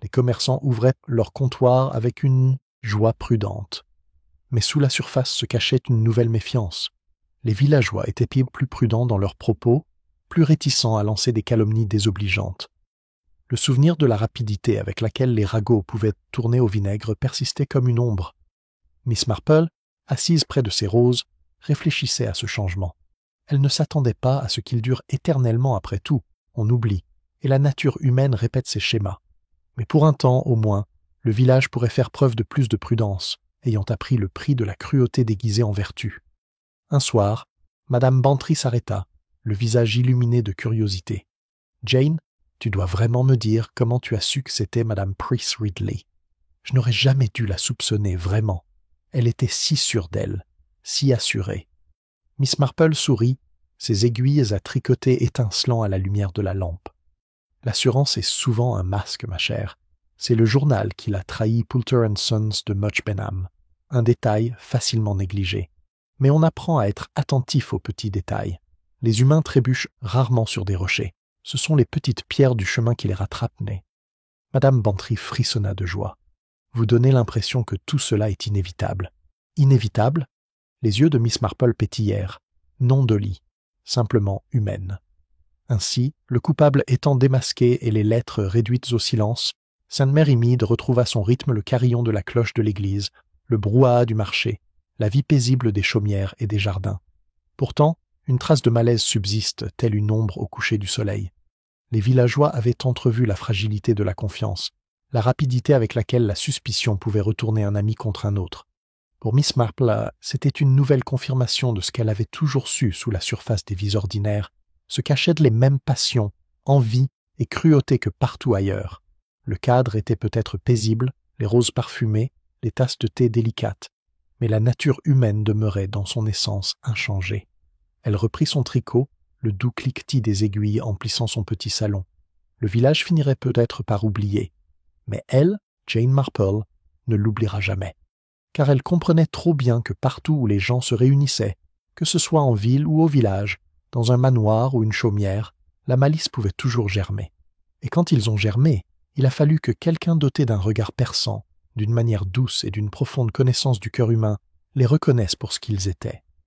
[SPEAKER 1] Les commerçants ouvraient leurs comptoirs avec une joie prudente. Mais sous la surface se cachait une nouvelle méfiance. Les villageois étaient plus prudents dans leurs propos, plus réticents à lancer des calomnies désobligeantes. Le souvenir de la rapidité avec laquelle les ragots pouvaient tourner au vinaigre persistait comme une ombre. Miss Marple, assise près de ses roses, réfléchissait à ce changement. Elle ne s'attendait pas à ce qu'il dure éternellement après tout, on oublie, et la nature humaine répète ses schémas. Mais pour un temps, au moins, le village pourrait faire preuve de plus de prudence, ayant appris le prix de la cruauté déguisée en vertu. Un soir, Madame Bantry s'arrêta, le visage illuminé de curiosité. « Jane, tu dois vraiment me dire comment tu as su que c'était Madame Price Ridley. Je n'aurais jamais dû la soupçonner, vraiment. Elle était si sûre d'elle, si assurée. » Miss Marple sourit, ses aiguilles à tricoter étincelant à la lumière de la lampe. « L'assurance est souvent un masque, ma chère. C'est le journal qui l'a trahi Poulter & Sons de Much Benham. Un détail facilement négligé. Mais on apprend à être attentif aux petits détails. Les humains trébuchent rarement sur des rochers. Ce sont les petites pierres du chemin qui les rattrapent. Madame Bantry frissonna de joie. Vous donnez l'impression que tout cela est inévitable. Inévitable? Les yeux de Miss Marple pétillèrent. Non Dolly, simplement humaine. Ainsi, le coupable étant démasqué et les lettres réduites au silence, Sainte-Mère Imide retrouva son rythme le carillon de la cloche de l'église, le brouhaha du marché, la vie paisible des chaumières et des jardins. Pourtant, une trace de malaise subsiste, telle une ombre au coucher du soleil. Les villageois avaient entrevu la fragilité de la confiance, la rapidité avec laquelle la suspicion pouvait retourner un ami contre un autre. Pour Miss Marple, c'était une nouvelle confirmation de ce qu'elle avait toujours su sous la surface des vies ordinaires, se cachaient les mêmes passions, envies et cruautés que partout ailleurs. Le cadre était peut-être paisible, les roses parfumées, les tasses de thé délicates, mais la nature humaine demeurait dans son essence inchangée. Elle reprit son tricot, le doux cliquetis des aiguilles emplissant son petit salon. Le village finirait peut-être par oublier, mais elle, Jane Marple, ne l'oubliera jamais. Car elle comprenait trop bien que partout où les gens se réunissaient, que ce soit en ville ou au village, dans un manoir ou une chaumière, la malice pouvait toujours germer. Et quand ils ont germé, il a fallu que quelqu'un doté d'un regard perçant, d'une manière douce et d'une profonde connaissance du cœur humain, les reconnaisse pour ce qu'ils étaient.